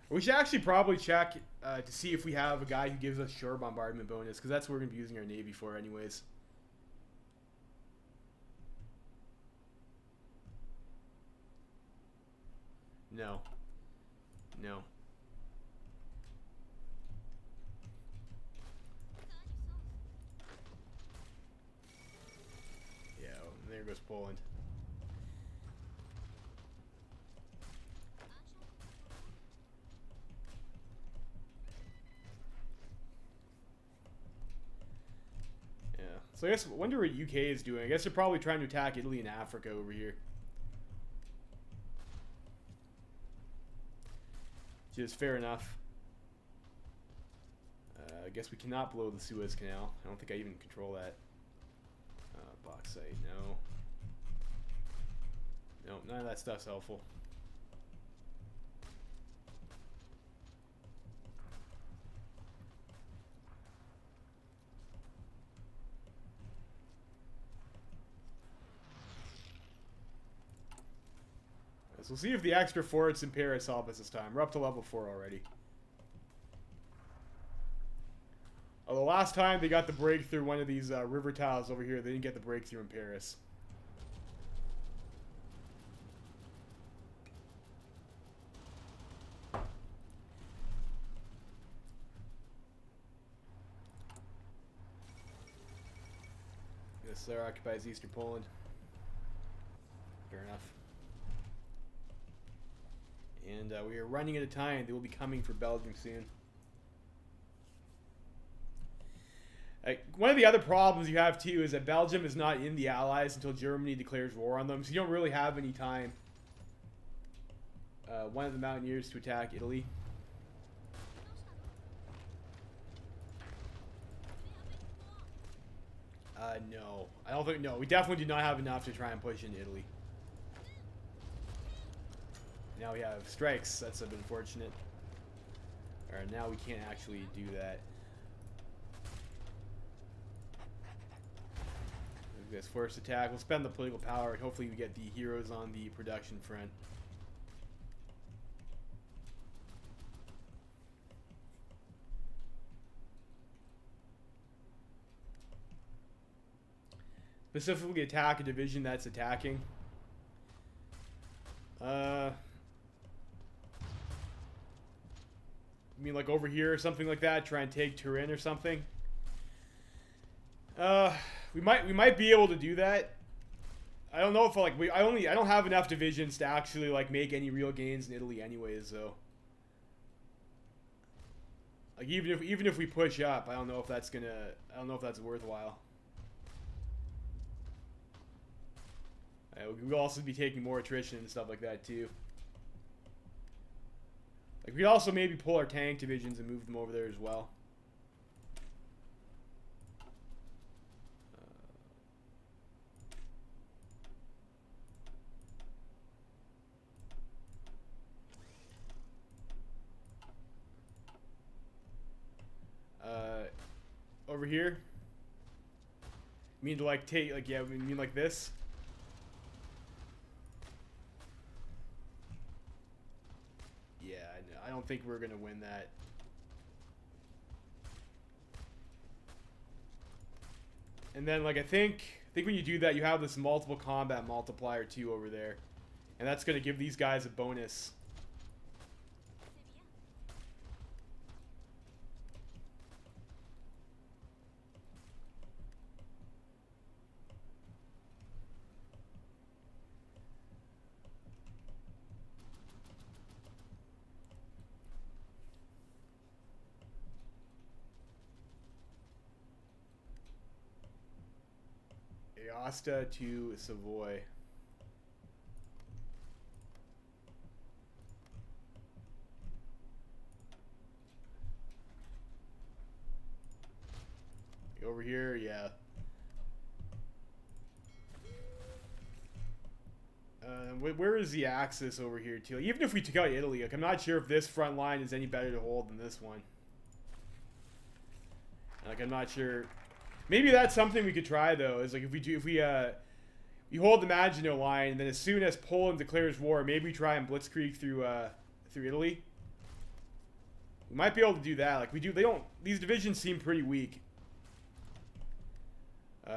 [SPEAKER 1] We should actually probably check to see if we have a guy who gives us shore bombardment bonus, because that's what we're going to be using our navy for anyways. No. No. Yeah, there goes Poland. Yeah. So I guess I wonder what UK is doing. I guess they're probably trying to attack Italy and Africa over here. which is fair enough. I guess we cannot blow the Suez Canal. I don't think I even control that. Bauxite, no. No, none of that stuff's helpful. So we'll see if the extra forts in Paris help us this time. We're up to level 4 already. Although last time they got the breakthrough one of these river tiles over here, they didn't get the breakthrough in Paris. Yes, there occupies Eastern Poland. Fair enough. And we are running out of time. They will be coming for Belgium soon. One of the other problems you have too is that Belgium is not in the Allies until Germany declares war on them, so you don't really have any time. One of the Mountaineers to attack Italy. No. I don't think, no, we definitely do not have enough to try and push into Italy. Now we have strikes. That's a bit unfortunate. Alright, now we can't actually do that. This first attack. We'll spend the political power and hopefully we get the heroes on the production front. Specifically attack a division that's attacking. I mean, like over here or something like that. Try and take Turin or something. We might be able to do that. I don't know if like I don't have enough divisions to actually like make any real gains in Italy anyways, though. Like even if we push up, I don't know if that's worthwhile. We'll also be taking more attrition and stuff like that too. Like we'd also maybe pull our tank divisions and move them over there as well. Over here. You mean to like take like yeah, we mean like this? Yeah, I don't think we're gonna win that. And then like I think when you do that, you have this multiple combat multiplier too over there, and that's gonna give these guys a bonus. Aosta to Savoy. Over here, yeah. Where is the Axis over here too? Even if we took out Italy, like I'm not sure if this front line is any better to hold than this one. Like I'm not sure. Maybe that's something we could try though. Is like if we hold the Maginot line, and then as soon as Poland declares war, maybe we try and blitzkrieg through Italy. We might be able to do that. Like we do. These divisions seem pretty weak.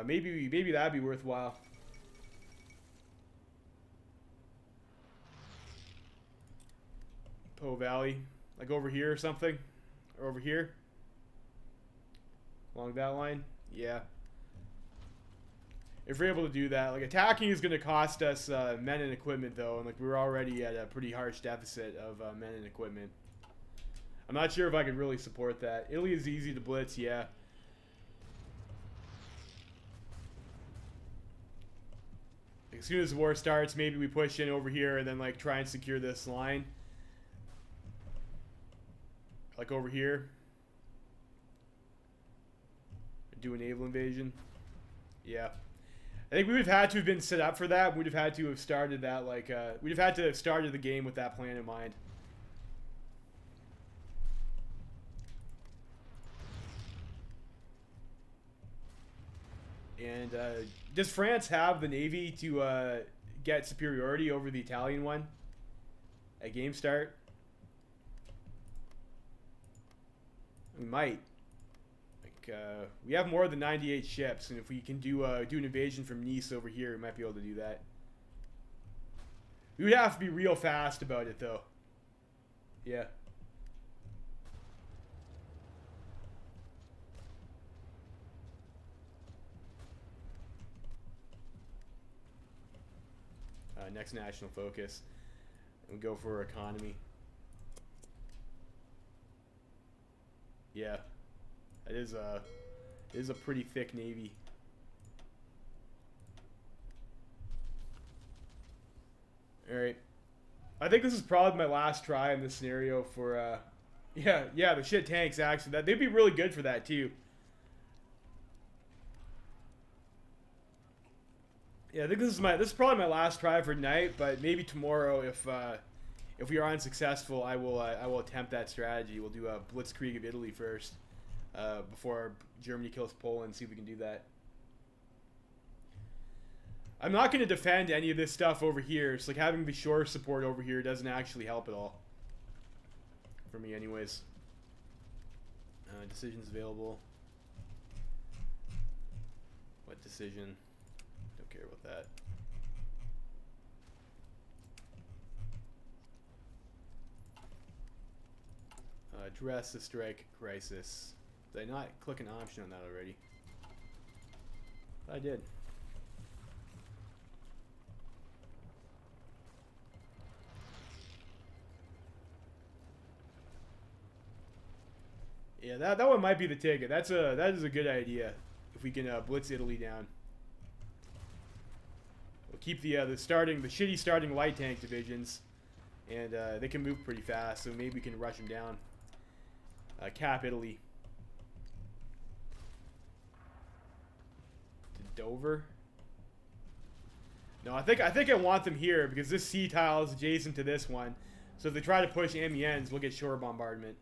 [SPEAKER 1] Maybe that'd be worthwhile. Po Valley, like over here or something, or over here, along that line. Yeah. If we're able to do that, like attacking is going to cost us men and equipment though, and like we're already at a pretty harsh deficit of men and equipment. I'm not sure if I could really support that. Italy is easy to blitz, yeah. As soon as the war starts, maybe we push in over here and then like try and secure this line. Like over here. Do a naval invasion. Yeah. I think we would have had to have been set up for that. We'd have had to have started that, like, we'd have had to have started the game with that plan in mind. And does France have the navy to get superiority over the Italian one at game start? We might. Like, we have more than 98 ships, and if we can do an invasion from Nice over here, we might be able to do that. We would have to be real fast about it, though. Yeah. Next national focus. And we go for economy. Yeah. It is a pretty thick navy. Alright. I think this is probably my last try in this scenario for yeah, the shit tanks actually. They'd be really good for that too. Yeah, I think this is probably my last try for tonight, but maybe tomorrow if we are unsuccessful, I will attempt that strategy. We'll do a blitzkrieg of Italy first. Before Germany kills Poland, see if we can do that. I'm not going to defend any of this stuff over here. It's like having the shore support over here doesn't actually help at all. For me anyways. Decisions available. What decision? Don't care about that. Address the strike crisis. Did I not click an option on that already? I did. Yeah, that one might be the ticket. That is a good idea. If we can blitz Italy down, we'll keep the shitty starting light tank divisions, and they can move pretty fast. So maybe we can rush them down. Cap Italy. Dover. No, I think I want them here because this sea tile is adjacent to this one. So if they try to push Amiens, we'll get shore bombardment.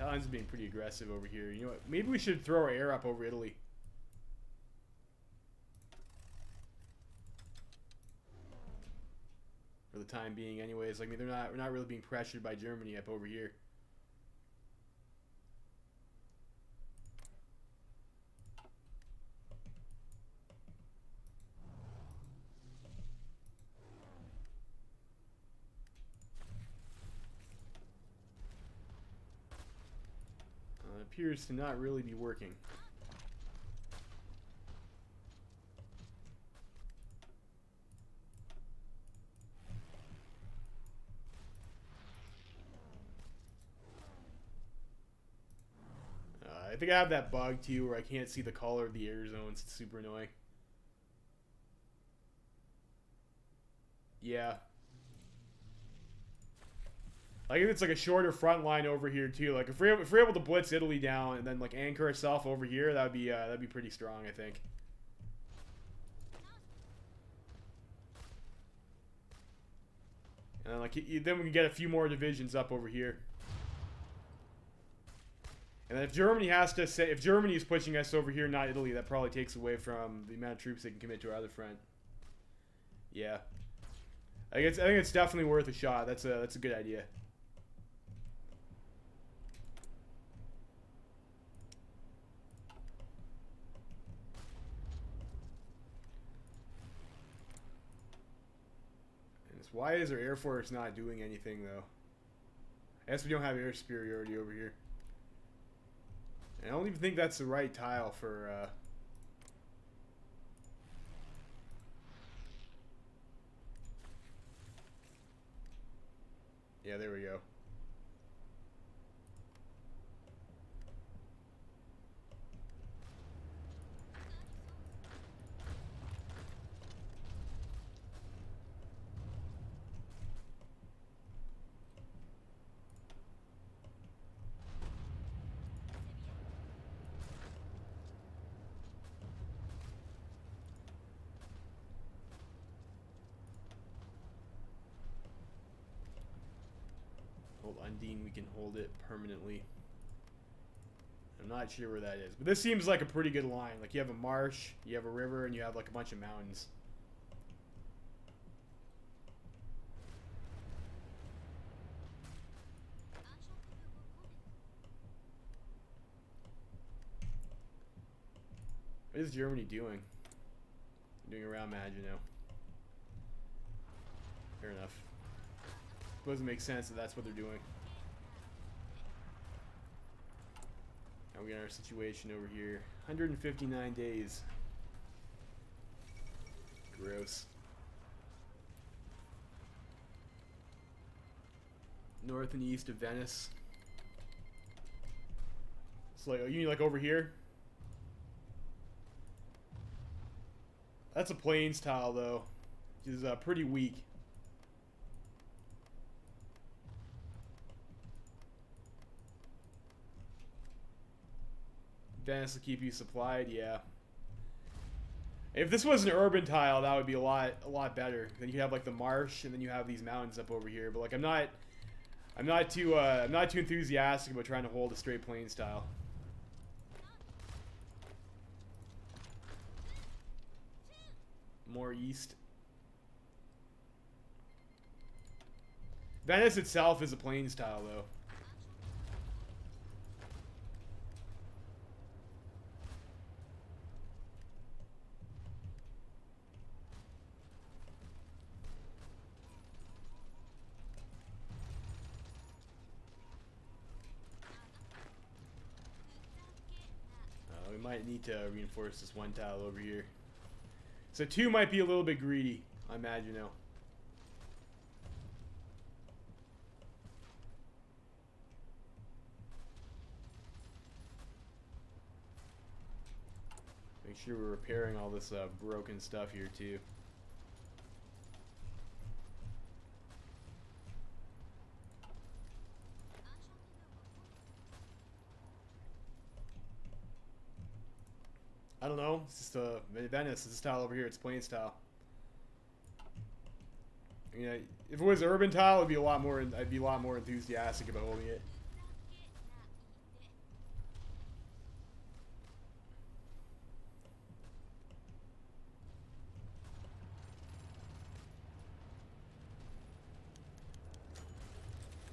[SPEAKER 1] Italians are being pretty aggressive over here. You know what? Maybe we should throw our air up over Italy. For the time being, anyways. Like, I mean, we're not really being pressured by Germany up over here. Appears to not really be working. I think I have that bug too where I can't see the color of the air zones. It's super annoying. Yeah. Like if it's like a shorter front line over here too. Like if we're able to blitz Italy down and then like anchor ourselves over here, that'd be pretty strong, I think. And then like then we can get a few more divisions up over here. And then if Germany if Germany is pushing us over here, not Italy, that probably takes away from the amount of troops they can commit to our other front. Yeah. I think it's definitely worth a shot. That's a good idea. Why is our Air Force not doing anything, though? I guess we don't have air superiority over here. And I don't even think that's the right tile for... Yeah, there we go. Hold Undine, we can hold it permanently. I'm not sure where that is, but this seems like a pretty good line. Like you have a marsh, you have a river, and you have like a bunch of mountains. What is Germany doing? Doing around Maginot. Fair enough. Suppose it makes sense that that's what they're doing. Now we got our situation over here. 159 days. Gross. North and east of Venice. So like, you mean like over here? That's a plains tile though, which is pretty weak. Venice will keep you supplied, yeah. If this was an urban tile, that would be a lot better. Then you have like the marsh, and then you have these mountains up over here. But like, I'm not too enthusiastic about trying to hold a straight plains tile. More east. Venice itself is a plains tile, though. We might need to reinforce this one tile over here. So 2 might be a little bit greedy, I imagine now. Make sure we're repairing all this broken stuff here too. I don't know. It's just Venice. It's this tile over here. It's plains tile. You know, if it was urban tile, it'd be a lot more. I'd be a lot more enthusiastic about holding it.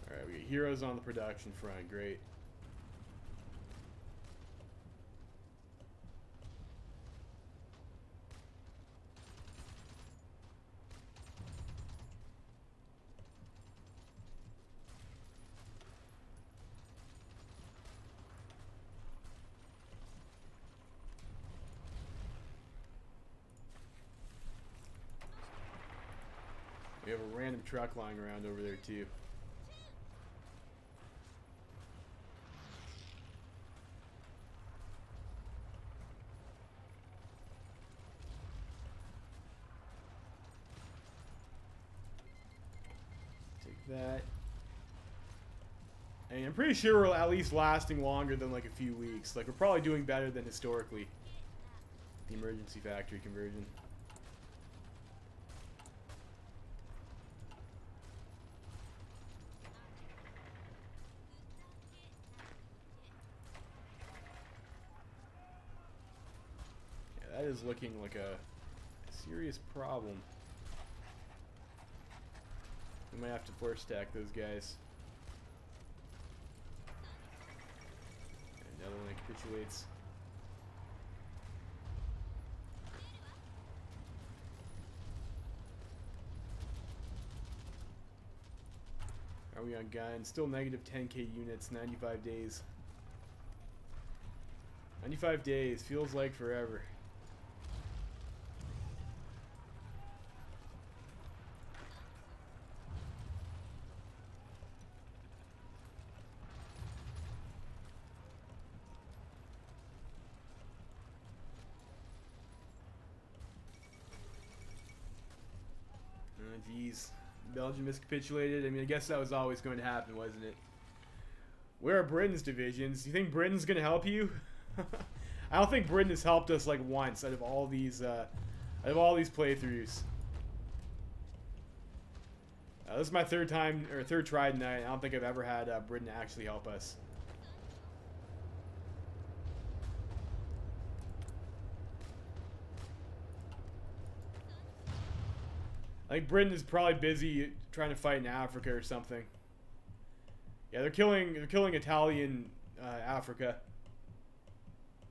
[SPEAKER 1] All right, we get heroes on the production front. Great. We have a random truck lying around over there too. Take that. And I'm pretty sure we're at least lasting longer than like a few weeks. Like we're probably doing better than historically. The emergency factory conversion. That is looking like a serious problem. We might have to force stack those guys. Another one capitulates. Are we on guns? Still negative 10k units, 95 days. 95 days, feels like forever. Jeez. Belgium has capitulated. I mean, I guess that was always going to happen, wasn't it? Where are Britain's divisions? Do you think Britain's going to help you? I don't think Britain has helped us like once out of all these playthroughs. This is my third try tonight. I don't think I've ever had Britain actually help us. I think Britain is probably busy trying to fight in Africa or something. Yeah, they're killing Italian Africa.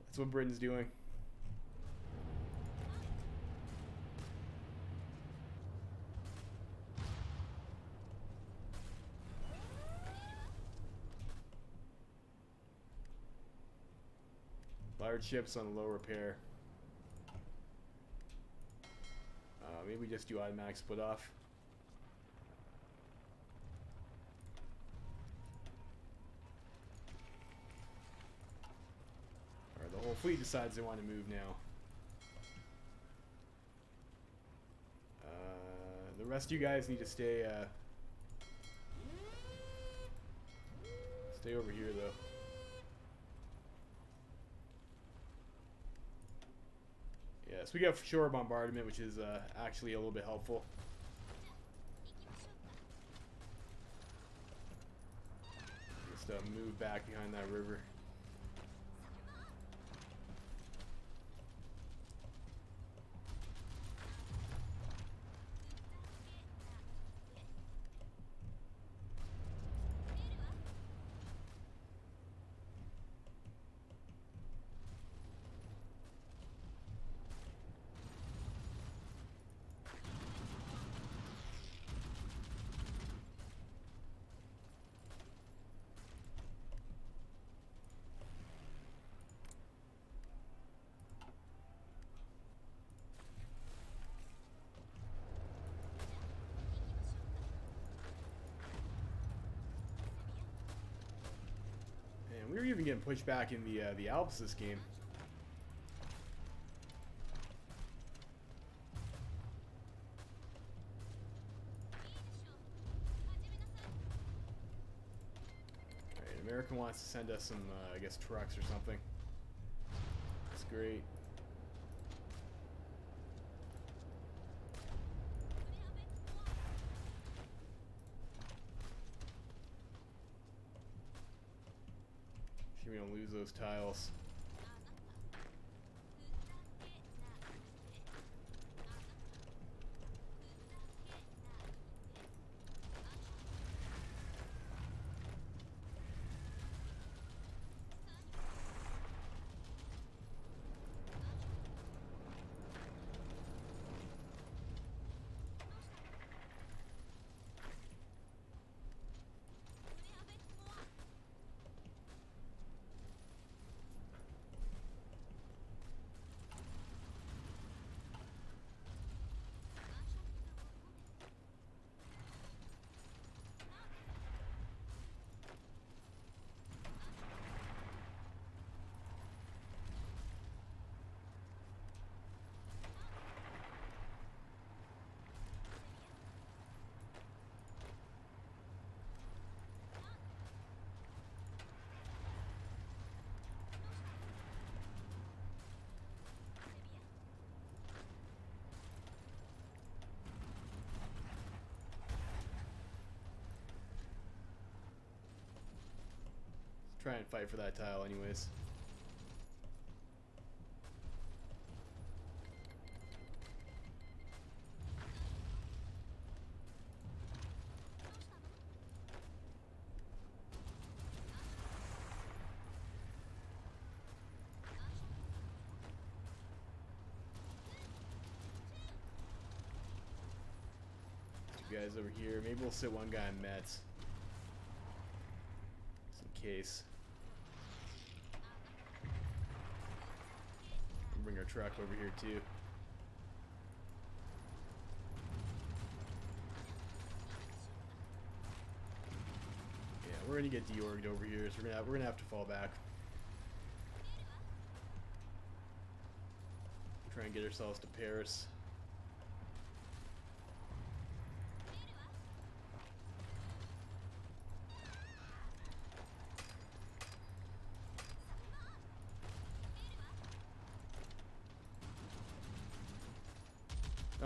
[SPEAKER 1] That's what Britain's doing. Large ships on low repair. Maybe we just do automatic split off. Alright, the whole fleet decides they want to move now. The rest of you guys need to stay over here though. So we got shore bombardment, which is actually a little bit helpful. Just move back behind that river. We were even getting pushed back in the Alps this game. Alright, America wants to send us some, I guess, trucks or something. That's great. We don't lose those tiles. Try and fight for that tile anyways. Two guys over here. Maybe we'll sit one guy in Mets. Just in case. Bring our truck over here too. Yeah, we're gonna get deorged over here, so we're gonna have to fall back. Try and get ourselves to Paris.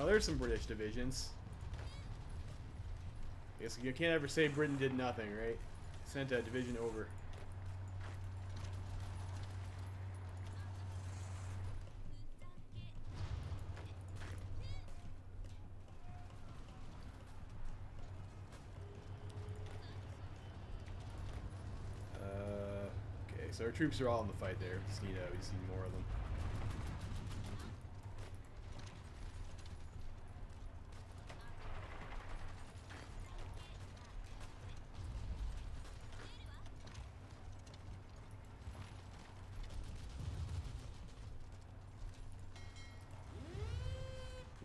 [SPEAKER 1] Oh, there's some British divisions. I guess you can't ever say Britain did nothing, right? Sent a division over. Okay, so our troops are all in the fight there. We just need more of them.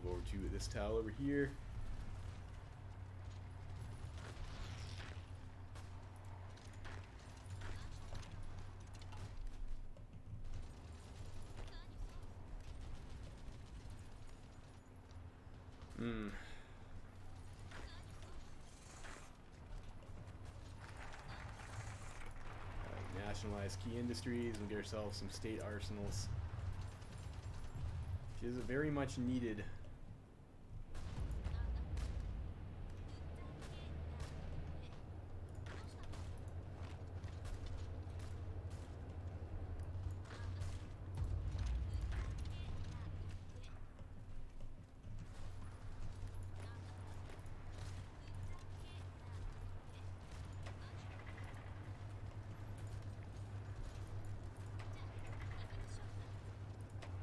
[SPEAKER 1] Go over to this tile over here. Nationalize key industries and get ourselves some state arsenals. Which is very much needed.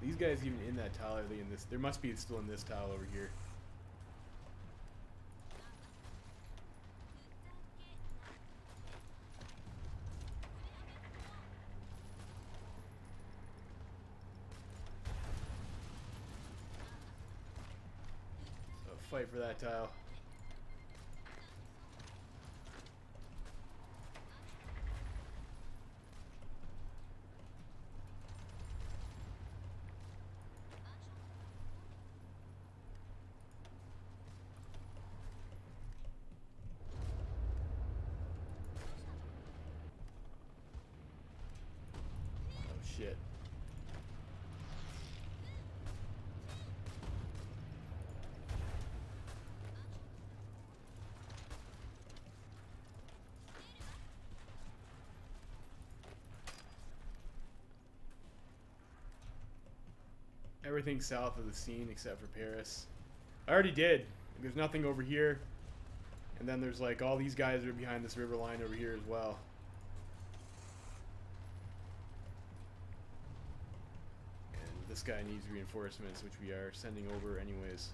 [SPEAKER 1] These guys even in that tile, are they in this? There must be still in this tile over here. So fight for that tile. Shit. Everything south of the Seine except for Paris. I already did. There's nothing over here. And then there's like all these guys that are behind this river line over here as well. This guy needs reinforcements, which we are sending over anyways.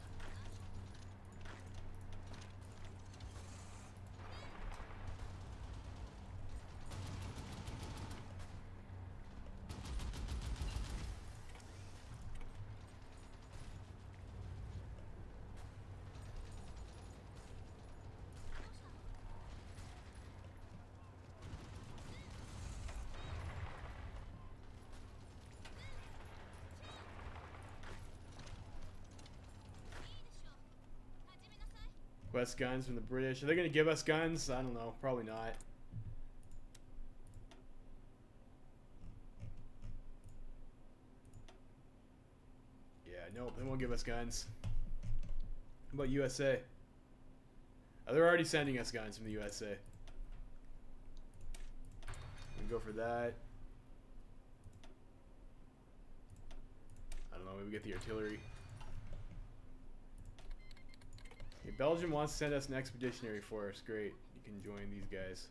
[SPEAKER 1] Request guns from the British. Are they going to give us guns? I don't know. Probably not. Yeah, nope. They won't give us guns. How about USA? Oh, they're already sending us guns from the USA. We can go for that. I don't know. Maybe we get the artillery. Okay, Belgium wants to send us an expeditionary force. Great. You can join these guys.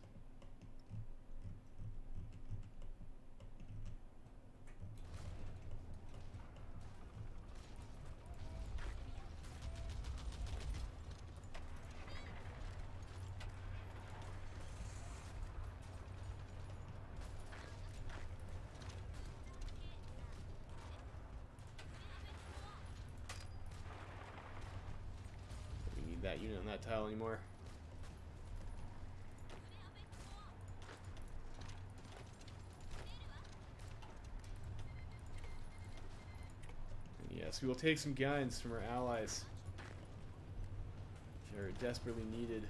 [SPEAKER 1] That unit on that tile anymore. And yes, we will take some guns from our allies, which are desperately needed.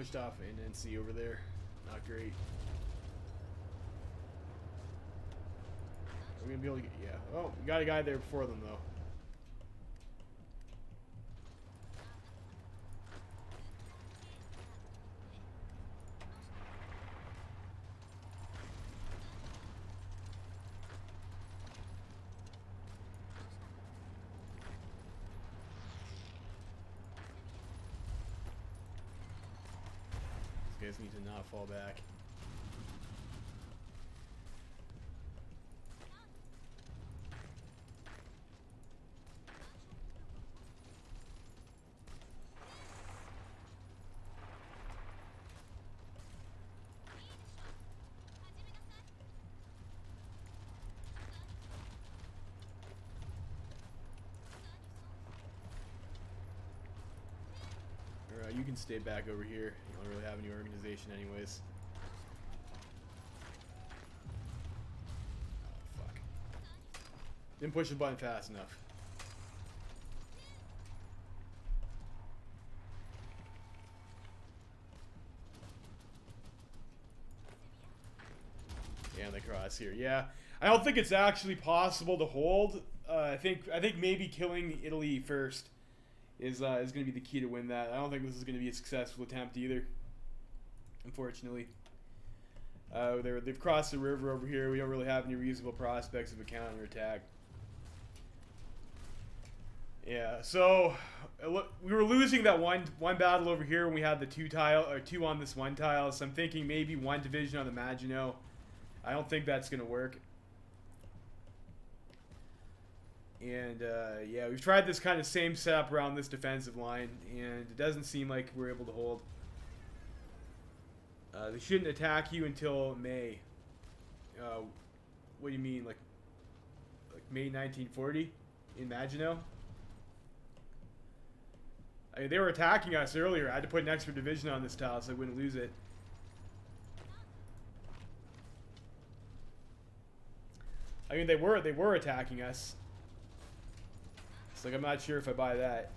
[SPEAKER 1] pushed off an NC over there. Not great. Are we gonna be able to get, yeah. Oh, we got a guy there before them though. These guys need to not fall back. You can stay back over here. You don't really have any organization anyways. Oh, fuck. Didn't push the button fast enough. Yeah, and the cross here. Yeah, I don't think it's actually possible to hold. I think maybe killing Italy first is going to be the key to win that. I don't think this is going to be a successful attempt either, unfortunately. They've crossed the river over here. We don't really have any reasonable prospects of a counterattack. Yeah, so we were losing that one battle over here when we had the two on this one tile. So I'm thinking maybe one division on the Maginot. I don't think that's going to work. And yeah, we've tried this kind of same setup around this defensive line, and it doesn't seem like we're able to hold. They shouldn't attack you until May. What do you mean, like May 1940 in Maginot? I mean, they were attacking us earlier. I had to put an extra division on this tile so I wouldn't lose it. I mean, they were attacking us. It's like, I'm not sure if I buy that.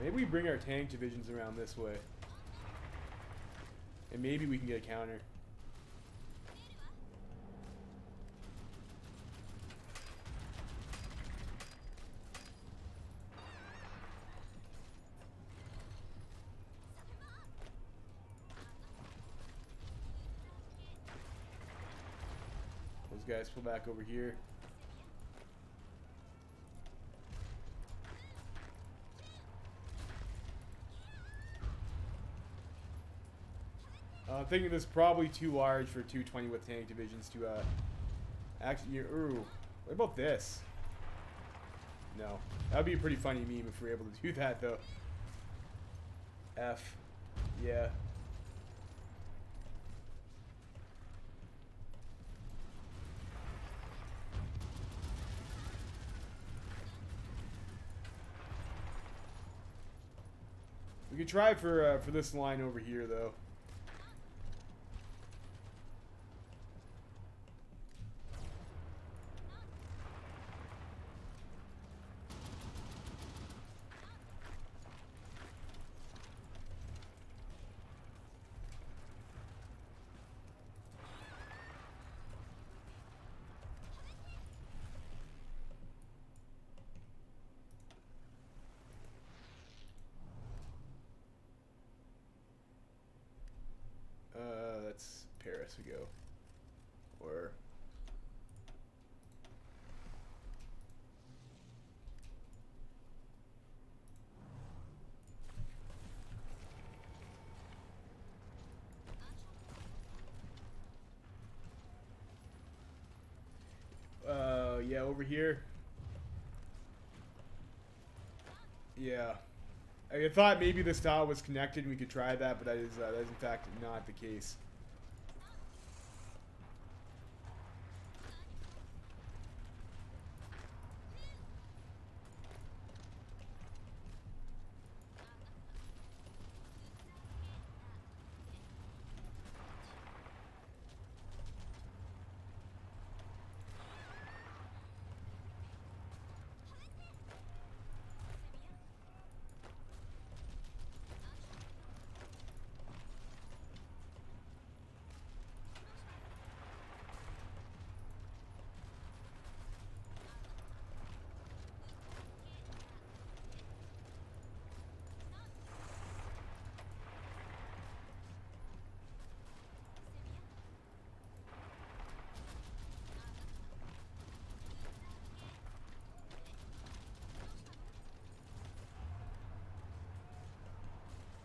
[SPEAKER 1] Maybe we bring our tank divisions around this way. And maybe we can get a counter. Those guys pull back over here. I'm thinking this is probably too large for 220 with tank divisions to actually. Ooh, what about this? No, that would be a pretty funny meme if we were able to do that though. F, yeah. We could try for this line over here though. That's Paris we go. Or yeah, over here. Yeah. I thought maybe this tile was connected and we could try that, but that is in fact not the case.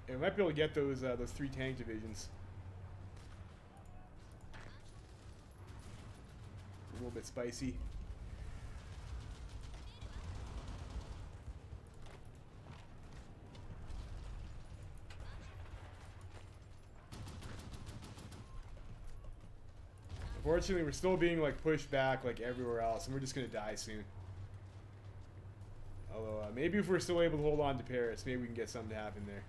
[SPEAKER 1] And we might be able to get those 3 tank divisions. A little bit spicy. Unfortunately, we're still being like pushed back like everywhere else, and we're just gonna die soon. Although maybe if we're still able to hold on to Paris, maybe we can get something to happen there.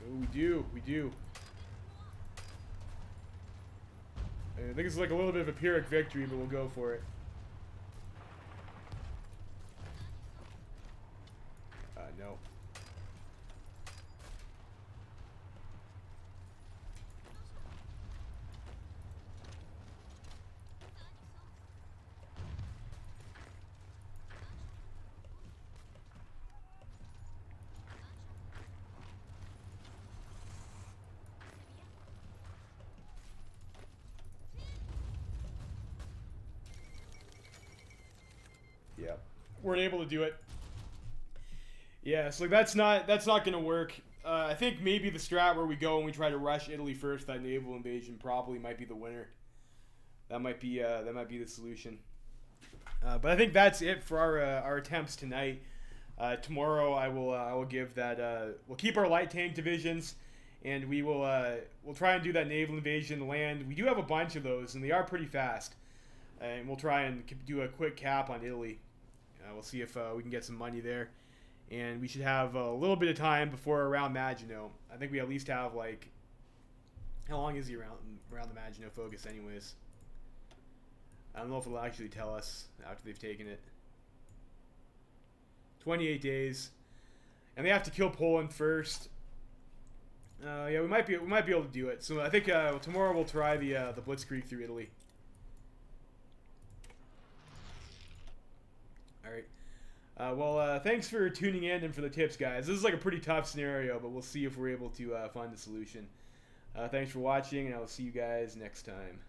[SPEAKER 1] Oh, we do. I think it's like a little bit of a Pyrrhic victory, but we'll go for it. No. Yeah, weren't able to do it. Yeah, so that's not gonna work. I think maybe the strat where we go and we try to rush Italy first, that naval invasion probably might be the winner. That might be the solution. But I think that's it for our attempts tonight. Tomorrow I will give that. We'll keep our light tank divisions, and we'll try and do that naval invasion land. We do have a bunch of those, and they are pretty fast. And we'll try and do a quick cap on Italy. We'll see if we can get some money there. And we should have a little bit of time before around Maginot. I think we at least have like... How long is he around the Maginot focus anyways? I don't know if it'll actually tell us after they've taken it. 28 days. And they have to kill Poland first. Yeah, we might be able to do it. So I think tomorrow we'll try the Blitzkrieg through Italy. Alright. Well, thanks for tuning in and for the tips, guys. This is like a pretty tough scenario, but we'll see if we're able to find a solution. Thanks for watching, and I will see you guys next time.